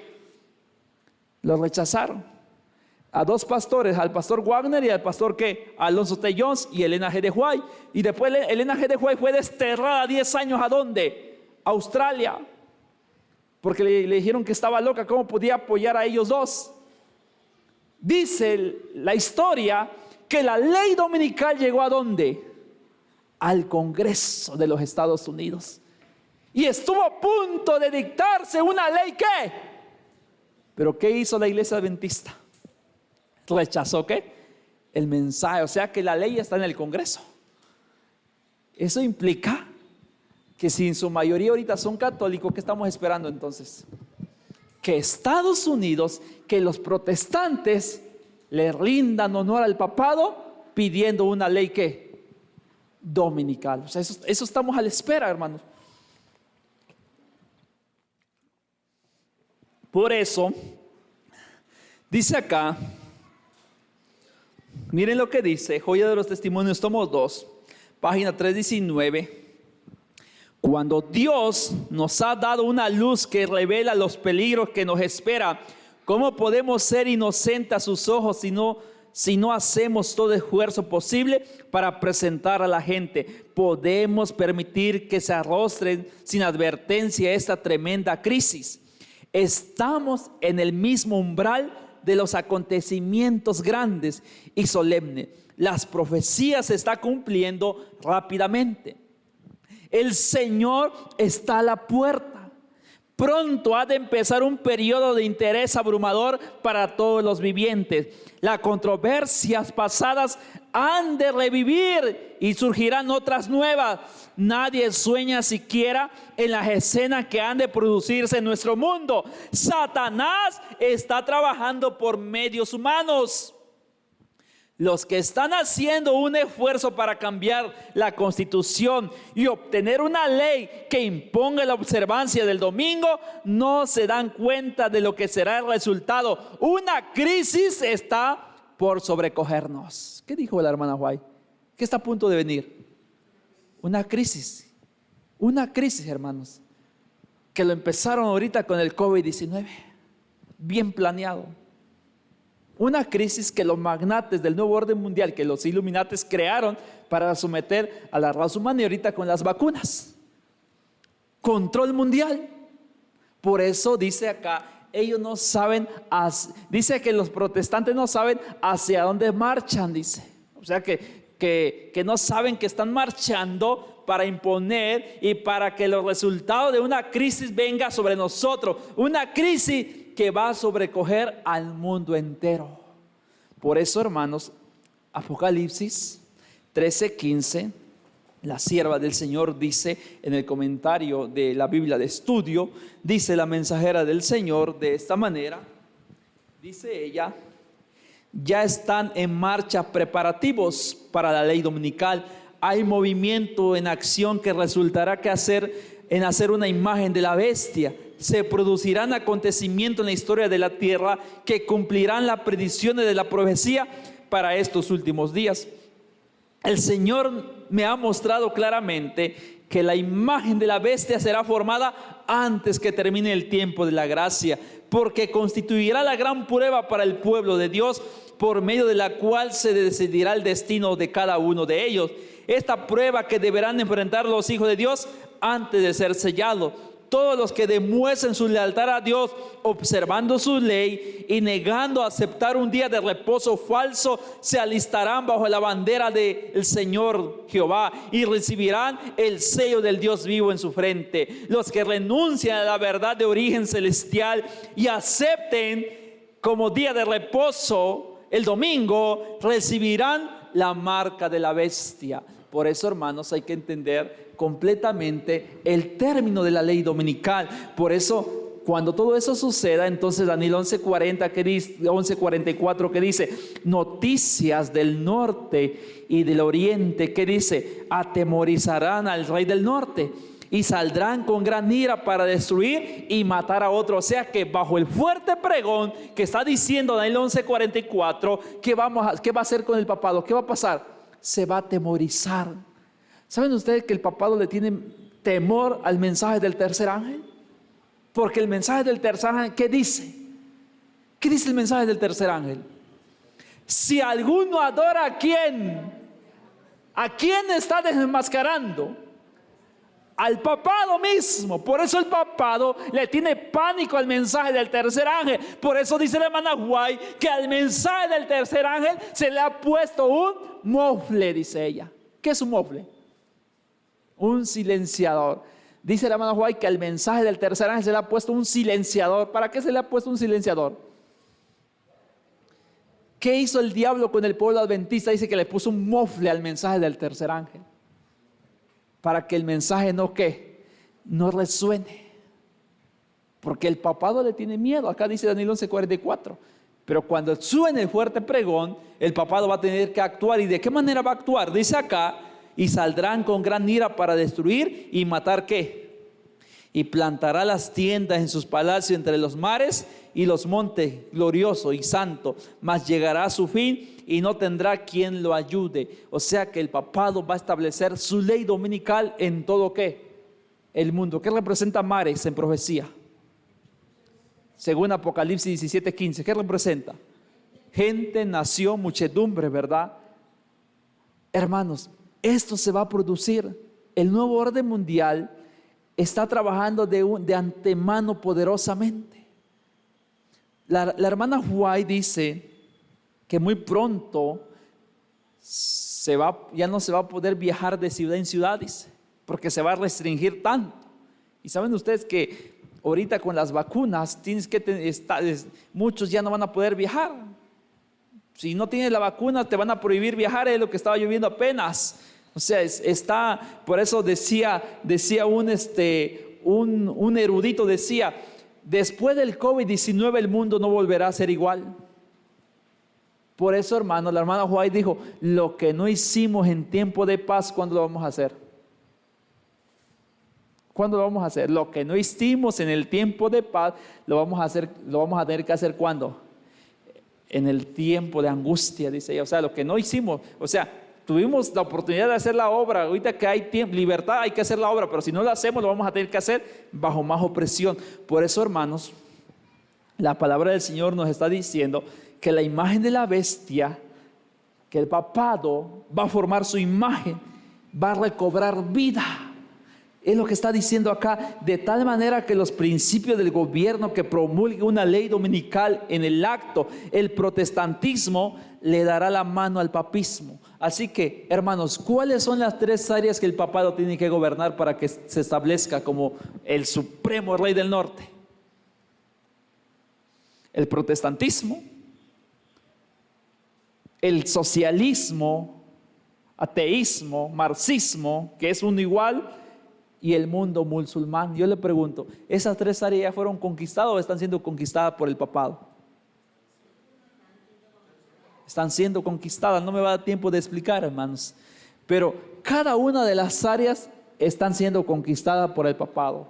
lo rechazaron. A dos pastores, al pastor Wagner y al pastor ¿qué? Alonso T. Jones y Elena G. de White. Y después Elena G. de White fue desterrada 10 años ¿a dónde? Australia, porque le dijeron que estaba loca, ¿cómo podía apoyar a ellos dos? Dice la historia que la ley dominical llegó ¿a dónde? Al Congreso de los Estados Unidos, y estuvo a punto de dictarse una ley ¿qué? Pero ¿qué hizo la iglesia adventista? Rechazó ¿qué? El mensaje. O sea que la ley está en el Congreso. Eso implica que si en su mayoría ahorita son católicos, ¿qué estamos esperando entonces? Que Estados Unidos, que los protestantes le rindan honor al papado pidiendo una ley ¿qué? Dominical. O sea, eso estamos a la espera, hermanos. Por eso, dice acá, miren lo que dice, Joya de los Testimonios, tomo 2, página 319. Cuando Dios nos ha dado una luz que revela los peligros que nos espera, ¿cómo podemos ser inocentes a sus ojos si no hacemos todo esfuerzo posible para presentar a la gente? Podemos permitir que se arrostren sin advertencia esta tremenda crisis. Estamos en el mismo umbral de los acontecimientos grandes y solemnes. las profecías se están cumpliendo rápidamente. El Señor está a la puerta. Pronto ha de empezar un periodo de interés abrumador para todos los vivientes. Las controversias pasadas han de revivir y surgirán otras nuevas. Nadie sueña siquiera en las escenas que han de producirse en nuestro mundo. Satanás está trabajando por medios humanos. Los que están haciendo un esfuerzo para cambiar la Constitución y obtener una ley que imponga la observancia del domingo no se dan cuenta de lo que será el resultado. Una crisis está por sobrecogernos. ¿Qué dijo la hermana White? ¿Qué está a punto de venir? Una crisis, hermanos, que lo empezaron ahorita con el COVID-19, bien planeado. Una crisis que los magnates del nuevo orden mundial, que los Illuminates crearon para someter a la raza humana, y ahorita con las vacunas. Control mundial. Por eso dice acá, ellos no saben, dice que los protestantes no saben hacia dónde marchan, dice. O sea que no saben que están marchando para imponer y para que los resultados de una crisis venga sobre nosotros. Una crisis que va a sobrecoger al mundo entero. Por eso, hermanos, Apocalipsis 13:15, la sierva del Señor dice en el comentario de la Biblia de estudio, dice la mensajera del Señor de esta manera, dice ella: ya están en marcha preparativos para la ley dominical. Hay movimiento en acción que resultará en hacer una imagen de la bestia. Se producirán acontecimientos en la historia de la tierra que cumplirán las predicciones de la profecía para estos últimos días. El Señor me ha mostrado claramente que la imagen de la bestia será formada antes que termine el tiempo de la gracia, porque constituirá la gran prueba para el pueblo de Dios, por medio de la cual se decidirá el destino de cada uno de ellos. Esta prueba que deberán enfrentar los hijos de Dios antes de ser sellados. Todos los que demuestren su lealtad a Dios, observando su ley y negando aceptar un día de reposo falso, se alistarán bajo la bandera del Señor Jehová y recibirán el sello del Dios vivo en su frente. Los que renuncian a la verdad de origen celestial y acepten como día de reposo el domingo, recibirán la marca de la bestia. Por eso, hermanos, hay que entender completamente el término de la ley dominical. Por eso, cuando todo eso suceda, entonces Daniel 11:44 que dice, noticias del norte y del oriente, que dice, atemorizarán al rey del norte y saldrán con gran ira para destruir y matar a otro. O sea que bajo el fuerte pregón que está diciendo Daniel 11:44, ¿qué va a hacer con el papado? ¿Qué va a pasar? Se va a atemorizar. ¿Saben ustedes que el papado le tiene temor al mensaje del tercer ángel? Porque el mensaje del tercer ángel, ¿qué dice? ¿Qué dice el mensaje del tercer ángel? Si alguno adora ¿a quién está desenmascarando? Al papado mismo. Por eso el papado le tiene pánico al mensaje del tercer ángel. Por eso dice la hermana White que al mensaje del tercer ángel se le ha puesto un mofle, dice ella. ¿Qué es un mofle? Un silenciador. Dice la hermana White que al mensaje del tercer ángel se le ha puesto un silenciador. ¿Para qué se le ha puesto un silenciador? ¿Qué hizo el diablo con el pueblo adventista? Dice que le puso un mofle al mensaje del tercer ángel, para que el mensaje no resuene. Porque el papado le tiene miedo. Acá dice Daniel 11:44. Pero cuando suene el fuerte pregón, el papado va a tener que actuar. ¿Y de qué manera va a actuar? Dice acá, y saldrán con gran ira para destruir y matar ¿qué? Y plantará las tiendas en sus palacios entre los mares y los montes, glorioso y santo. Mas llegará a su fin y no tendrá quien lo ayude. O sea que el papado va a establecer su ley dominical en todo ¿qué? El mundo. ¿Qué representa mares en profecía? Según Apocalipsis 17:15, ¿qué representa? Gente, nación, muchedumbre, ¿verdad? Hermanos, esto se va a producir. El nuevo orden mundial está trabajando de antemano poderosamente. La hermana White dice que muy pronto ya no se va a poder viajar de ciudad en ciudad, dice, porque se va a restringir tanto. Y saben ustedes que ahorita con las vacunas muchos ya no van a poder viajar. Si no tienes la vacuna te van a prohibir viajar, es lo que estaba lloviendo apenas. O sea, por eso decía un erudito, decía, después del COVID-19 el mundo no volverá a ser igual. Por eso, hermano, la hermana White dijo, lo que no hicimos en tiempo de paz, ¿cuándo lo vamos a hacer? ¿Cuándo lo vamos a hacer? Lo que no hicimos en el tiempo de paz, lo vamos a tener que hacer ¿cuándo? En el tiempo de angustia, dice ella. O sea, lo que no hicimos, o sea, tuvimos la oportunidad de hacer la obra, ahorita que hay libertad hay que hacer la obra, pero si no la hacemos lo vamos a tener que hacer bajo más opresión. Por eso, hermanos, la palabra del Señor nos está diciendo que la imagen de la bestia, que el papado va a formar su imagen, va a recobrar vida. Es lo que está diciendo acá, de tal manera que los principios del gobierno que promulgue una ley dominical en el acto, el protestantismo le dará la mano al papismo. Así que, hermanos, ¿cuáles son las 3 áreas que el papado tiene que gobernar para que se establezca como el supremo rey del norte? El protestantismo, el socialismo, ateísmo, marxismo, que es uno igual, y el mundo musulmán. Yo le pregunto, ¿esas 3 áreas ya fueron conquistadas o están siendo conquistadas por el papado? Están siendo conquistadas, no me va a dar tiempo de explicar, hermanos, pero cada una de las áreas están siendo conquistadas por el papado.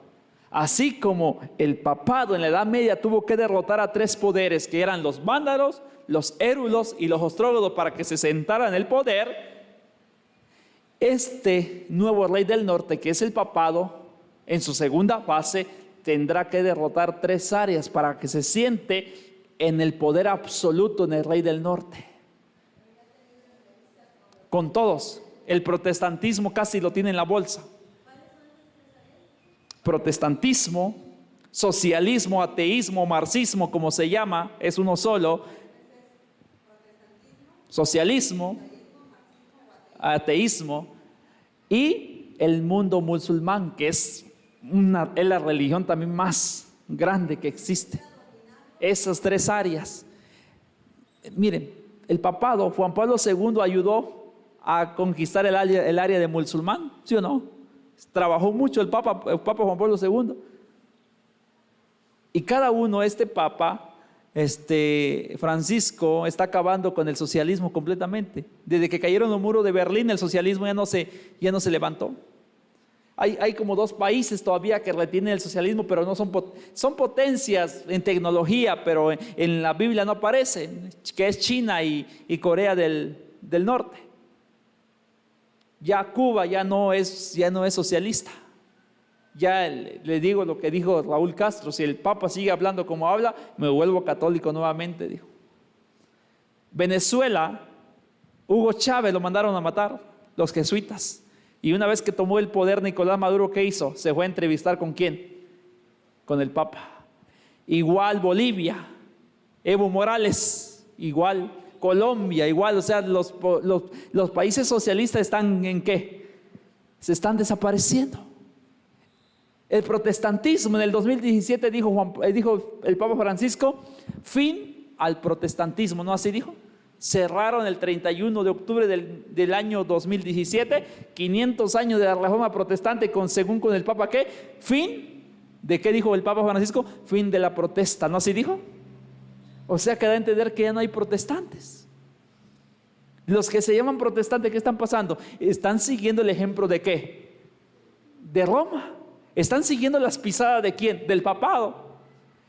Así como el papado en la Edad Media tuvo que derrotar a 3 poderes, que eran los vándalos, los érulos y los ostrógodos, para que se sentaran en el poder, este nuevo rey del norte, que es el papado, en su segunda fase tendrá que derrotar 3 áreas para que se siente en el poder absoluto en el rey del norte. Con todos, el protestantismo casi lo tiene en la bolsa. Protestantismo, socialismo, ateísmo, marxismo, como se llama, es uno solo. Socialismo, ateísmo y el mundo musulmán, que es la religión también más grande que existe. Esas 3 áreas. Miren, el papado, Juan Pablo II ayudó a conquistar el área de musulmán, ¿sí o no? Trabajó mucho el Papa Juan Pablo II. Y cada uno, este Papa, Francisco, está acabando con el socialismo completamente. Desde que cayeron los muros de Berlín, el socialismo ya no se levantó. Hay como 2 países todavía que retienen el socialismo, pero no son potencias en tecnología, pero en la Biblia no aparece, que es China y Corea del Norte. Ya Cuba ya no es socialista. Ya le digo lo que dijo Raúl Castro: si el Papa sigue hablando como habla, me vuelvo católico nuevamente, dijo. Venezuela, Hugo Chávez lo mandaron a matar los jesuitas, y una vez que tomó el poder Nicolás Maduro, ¿qué hizo? Se fue a entrevistar ¿con quién? Con el Papa. Igual Bolivia, Evo Morales, igual Colombia, igual. O sea, los países socialistas están ¿en qué? Se están desapareciendo. El protestantismo en el 2017 dijo el Papa Francisco, fin al protestantismo, ¿no así dijo? Cerraron el 31 de octubre del año 2017, 500 años de la reforma protestante, según con el Papa, ¿qué? Fin, ¿de qué dijo el Papa Francisco? Fin de la protesta, ¿no así dijo? O sea, que da a entender que ya no hay protestantes. Los que se llaman protestantes, ¿qué están pasando? Están siguiendo el ejemplo ¿de qué? De Roma. Están siguiendo las pisadas ¿de quién? Del papado.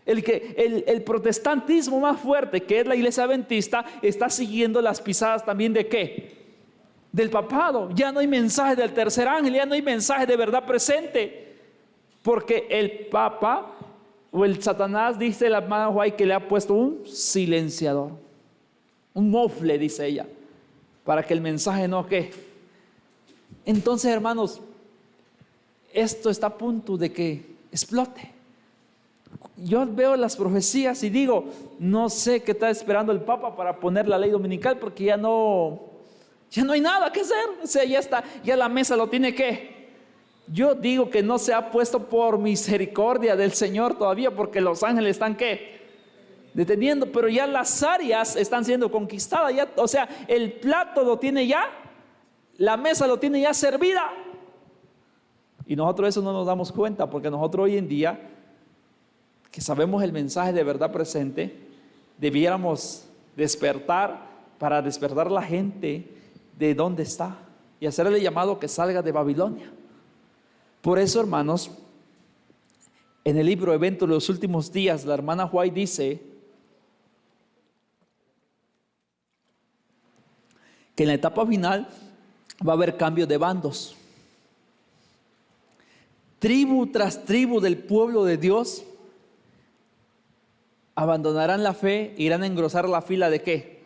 El protestantismo más fuerte, que es la iglesia adventista, está siguiendo las pisadas también ¿de qué? Del papado. Ya no hay mensaje del tercer ángel, ya no hay mensaje de verdad presente, porque el papa o el Satanás, dice la hermana White, que le ha puesto un silenciador, un mofle, dice ella, para que el mensaje no ¿qué? Entonces, hermanos, esto está a punto de que explote. Yo veo las profecías y digo, no sé qué está esperando el Papa para poner la ley dominical, porque ya no Ya no hay nada que hacer. O sea, ya está, ya la mesa lo tiene que. Yo digo que no se ha puesto por misericordia del Señor todavía, porque los ángeles están ¿qué? Deteniendo, pero ya las áreas están siendo conquistadas. Ya, o sea, el plato lo tiene ya, la mesa lo tiene ya servida. Y nosotros eso no nos damos cuenta, porque nosotros hoy en día, que sabemos el mensaje de verdad presente, debiéramos despertar para despertar a la gente de dónde está y hacerle llamado que salga de Babilonia. Por eso, hermanos, en el libro Eventos de los Últimos Días, la hermana White dice que en la etapa final va a haber cambio de bandos. Tribu tras tribu del pueblo de Dios abandonarán la fe, irán a engrosar la fila ¿de qué?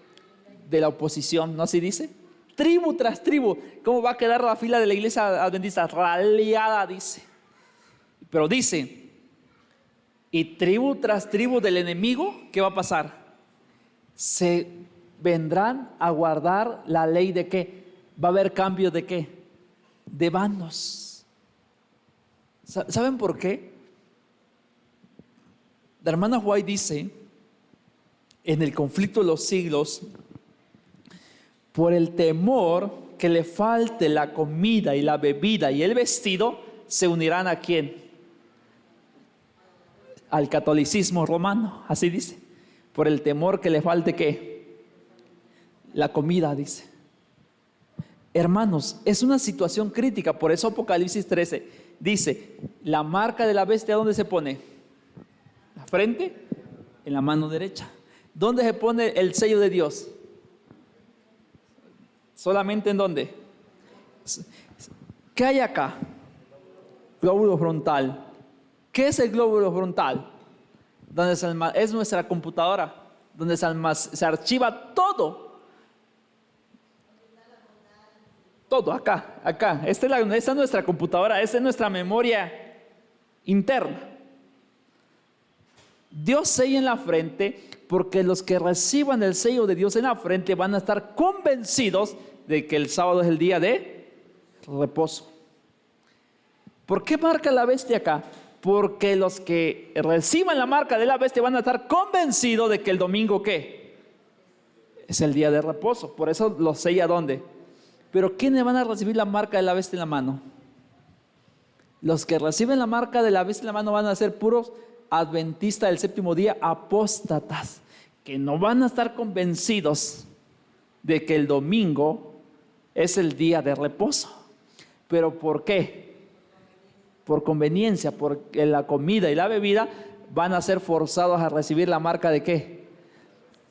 De la oposición, ¿no así dice? Tribu tras tribu. ¿Cómo va a quedar la fila de la iglesia adventista? Raleada, dice. Pero dice, y tribu tras tribu del enemigo, ¿qué va a pasar? Se vendrán a guardar la ley ¿de qué? Va a haber cambio ¿de qué? De bandos. ¿Saben por qué? La hermana White dice, en el conflicto de los siglos, por el temor que le falte la comida y la bebida y el vestido, se unirán ¿a quién? Al catolicismo romano, así dice. Por el temor que le falte ¿qué? La comida, dice. Hermanos, es una situación crítica. Por eso Apocalipsis 13 dice, la marca de la bestia, ¿dónde se pone? La frente, en la mano derecha. ¿Dónde se pone el sello de Dios? ¿Solamente en dónde? ¿Qué hay acá? Glóbulo frontal. ¿Qué es el glóbulo frontal? Donde es nuestra computadora, donde se archiva todo. Todo acá. Esta es nuestra computadora, esta es nuestra memoria interna. Dios sella en la frente, porque los que reciban el sello de Dios en la frente van a estar convencidos de que el sábado es el día de reposo. ¿Por qué marca la bestia acá? Porque los que reciban la marca de la bestia van a estar convencidos de que el domingo ¿qué? Es el día de reposo. Por eso lo sella ¿dónde? Pero ¿quiénes van a recibir la marca de la bestia en la mano? Los que reciben la marca de la bestia en la mano van a ser puros adventistas del séptimo día, apóstatas, que no van a estar convencidos de que el domingo es el día de reposo. ¿Pero por qué? Por conveniencia, porque la comida y la bebida van a ser forzados a recibir la marca ¿de qué?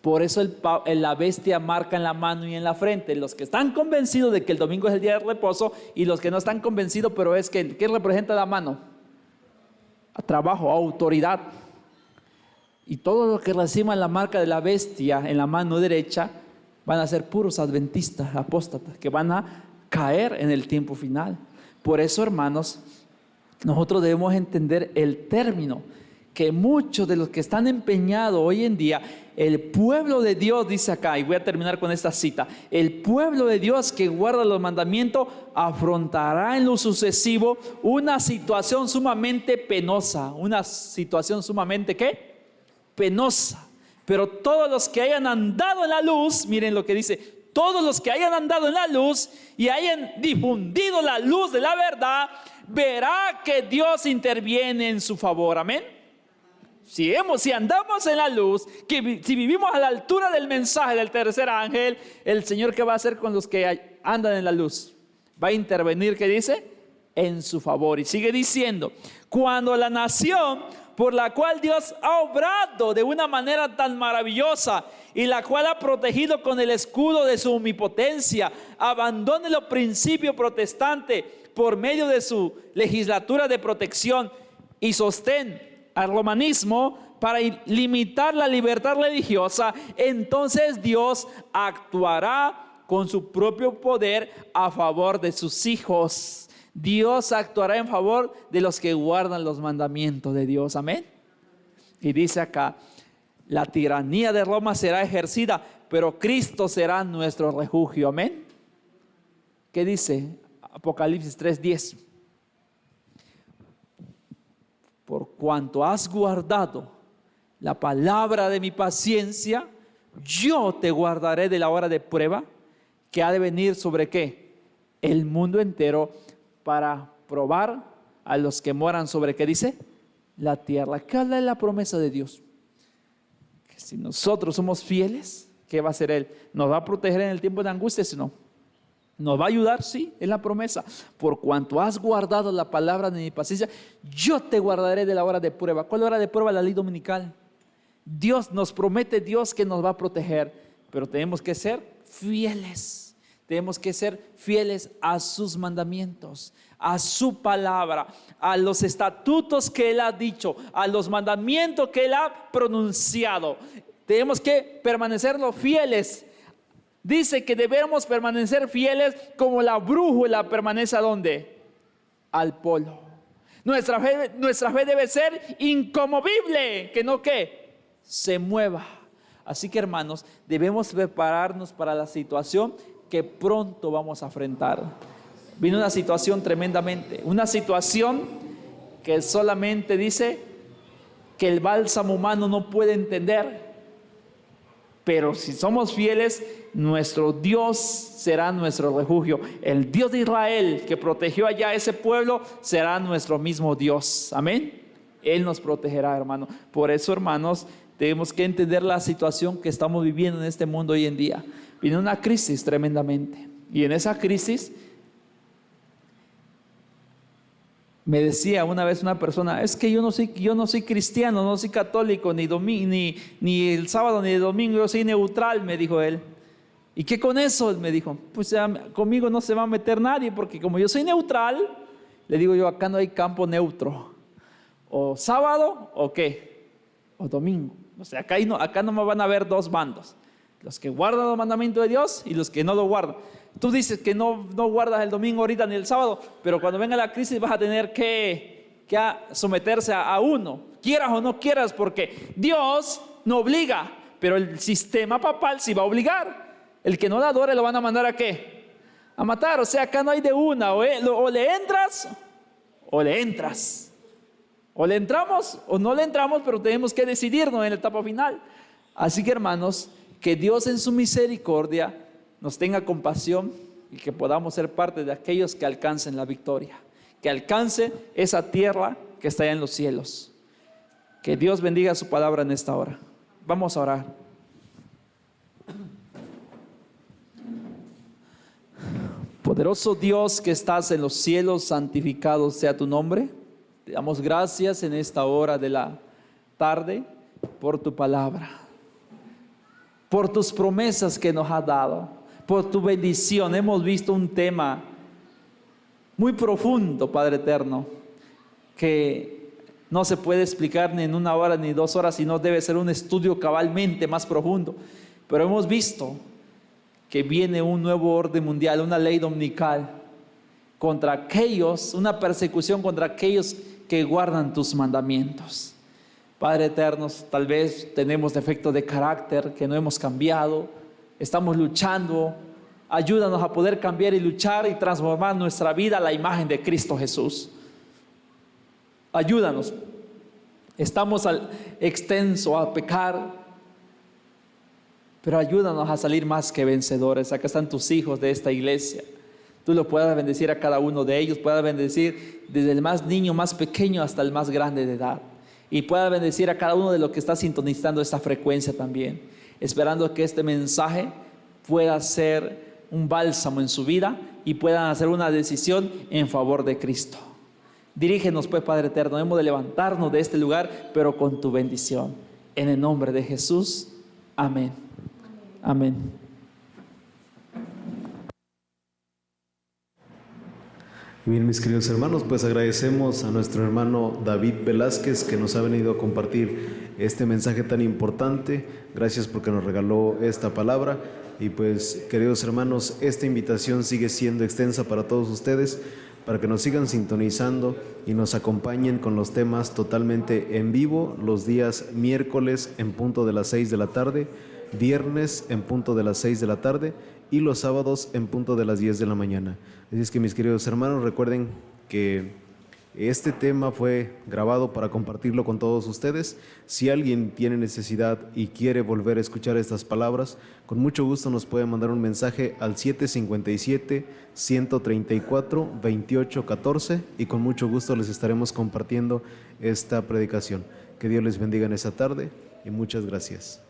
Por eso la bestia marca en la mano y en la frente. Los que están convencidos de que el domingo es el día de reposo, y los que no están convencidos, pero es que ¿qué representa la mano? A trabajo, a autoridad. Y todos los que reciban la marca de la bestia en la mano derecha van a ser puros adventistas, apóstatas, que van a caer en el tiempo final. Por eso, hermanos, nosotros debemos entender el término, que muchos de los que están empeñados hoy en día, el pueblo de Dios, dice acá, y voy a terminar con esta cita, el pueblo de Dios que guarda los mandamientos afrontará en lo sucesivo una situación sumamente penosa, una situación sumamente ¿qué? Penosa. Pero todos los que hayan andado en la luz, miren lo que dice, todos los que hayan andado en la luz y hayan difundido la luz de la verdad, verá que Dios interviene en su favor. Amén. Si andamos en la luz, si vivimos a la altura del mensaje del tercer ángel, el Señor ¿qué va a hacer con los que andan en la luz? Va a intervenir, ¿qué dice? En su favor. Y sigue diciendo, cuando la nación por la cual Dios ha obrado de una manera tan maravillosa y la cual ha protegido con el escudo de su omnipotencia, abandone los principios protestantes por medio de su legislatura de protección y sostén al romanismo para limitar la libertad religiosa, entonces Dios actuará con su propio poder a favor de sus hijos. Dios actuará en favor de los que guardan los mandamientos de Dios. Amén. Y dice acá, la tiranía de Roma será ejercida, pero Cristo será nuestro refugio. Amén. ¿Qué dice Apocalipsis 3:10? Por cuanto has guardado la palabra de mi paciencia, yo te guardaré de la hora de prueba que ha de venir sobre ¿qué? El mundo entero, para probar a los que moran sobre, ¿qué dice? La tierra. ¿Qué habla de la promesa de Dios? Que si nosotros somos fieles, ¿qué va a hacer Él? ¿Nos va a proteger en el tiempo de angustia? Si no, ¿nos va a ayudar? Sí, es la promesa. Por cuanto has guardado la palabra de mi paciencia, yo te guardaré de la hora de prueba. ¿Cuál hora de prueba? La ley dominical. Dios nos promete, Dios, que nos va a proteger, pero tenemos que ser fieles. Tenemos que ser fieles a sus mandamientos, a su palabra, a los estatutos que Él ha dicho, a los mandamientos que Él ha pronunciado. Tenemos que permanecer fieles. Dice que debemos permanecer fieles como la brújula permanece ¿a dónde? Al polo. Nuestra fe debe ser inconmovible, que no ¿qué? Se mueva. Así que, hermanos, debemos prepararnos para la situación que pronto vamos a enfrentar. Viene una situación tremendamente, una situación que solamente dice que el bálsamo humano no puede entender. Pero si somos fieles, nuestro Dios será nuestro refugio. El Dios de Israel que protegió allá a ese pueblo será nuestro mismo Dios. Amén. Él nos protegerá, hermano. Por eso, hermanos, tenemos que entender la situación que estamos viviendo en este mundo hoy en día. Viene una crisis tremendamente. Y en esa crisis, me decía una vez una persona, es que yo no soy cristiano, no soy católico, ni el sábado ni el domingo, yo soy neutral, me dijo él. ¿Y qué con eso? Él me dijo, pues conmigo no se va a meter nadie, porque como yo soy neutral, le digo yo, acá no hay campo neutro. O sábado, o qué, o domingo. O sea, acá no me van a ver dos bandos. Los que guardan los mandamientos de Dios y los que no lo guardan. Tú dices que no guardas el domingo ahorita ni el sábado, pero cuando venga la crisis vas a tener que someterse a uno, quieras o no quieras, porque Dios no obliga, pero el sistema papal sí va a obligar. El que no la adore lo van a mandar ¿a qué? A matar. O sea, acá no hay de una, o le entras o le entras. O le entramos o no le entramos, pero tenemos que decidirnos en la etapa final. Así que, hermanos, que Dios en su misericordia nos tenga compasión y que podamos ser parte de aquellos que alcancen la victoria, que alcancen esa tierra que está allá en los cielos. Que Dios bendiga su palabra en esta hora. Vamos a orar. Poderoso Dios que estás en los cielos, santificado sea tu nombre. Te damos gracias en esta hora de la tarde por tu palabra, por tus promesas que nos has dado, por tu bendición. Hemos visto un tema muy profundo, Padre eterno, que no se puede explicar ni en 1 hora ni 2 horas, sino debe ser un estudio cabalmente más profundo. Pero hemos visto que viene un nuevo orden mundial, una ley dominical contra aquellos, una persecución contra aquellos que guardan tus mandamientos. Padre eterno, tal vez tenemos defectos de carácter que no hemos cambiado, estamos luchando. Ayúdanos a poder cambiar y luchar y transformar nuestra vida a la imagen de Cristo Jesús. Ayúdanos. Estamos al extenso a pecar, pero ayúdanos a salir más que vencedores. Acá están tus hijos de esta iglesia. Tú lo puedas bendecir a cada uno de ellos, puedas bendecir desde el más niño, más pequeño hasta el más grande de edad. Y pueda bendecir a cada uno de los que está sintonizando esta frecuencia también, esperando que este mensaje pueda ser un bálsamo en su vida y puedan hacer una decisión en favor de Cristo. Dirígenos pues, Padre eterno, hemos de levantarnos de este lugar, pero con tu bendición. En el nombre de Jesús, amén. Amén. Bien, mis queridos hermanos, pues agradecemos a nuestro hermano David Velázquez que nos ha venido a compartir este mensaje tan importante. Gracias porque nos regaló esta palabra. Y pues, queridos hermanos, esta invitación sigue siendo extensa para todos ustedes, para que nos sigan sintonizando y nos acompañen con los temas totalmente en vivo los días miércoles en punto de las 6 de la tarde, viernes en punto de las 6 de la tarde y los sábados en punto de las 10 de la mañana. Así es que, mis queridos hermanos, recuerden que este tema fue grabado para compartirlo con todos ustedes. Si alguien tiene necesidad y quiere volver a escuchar estas palabras, con mucho gusto nos puede mandar un mensaje al 757-134-2814 y con mucho gusto les estaremos compartiendo esta predicación. Que Dios les bendiga en esta tarde y muchas gracias.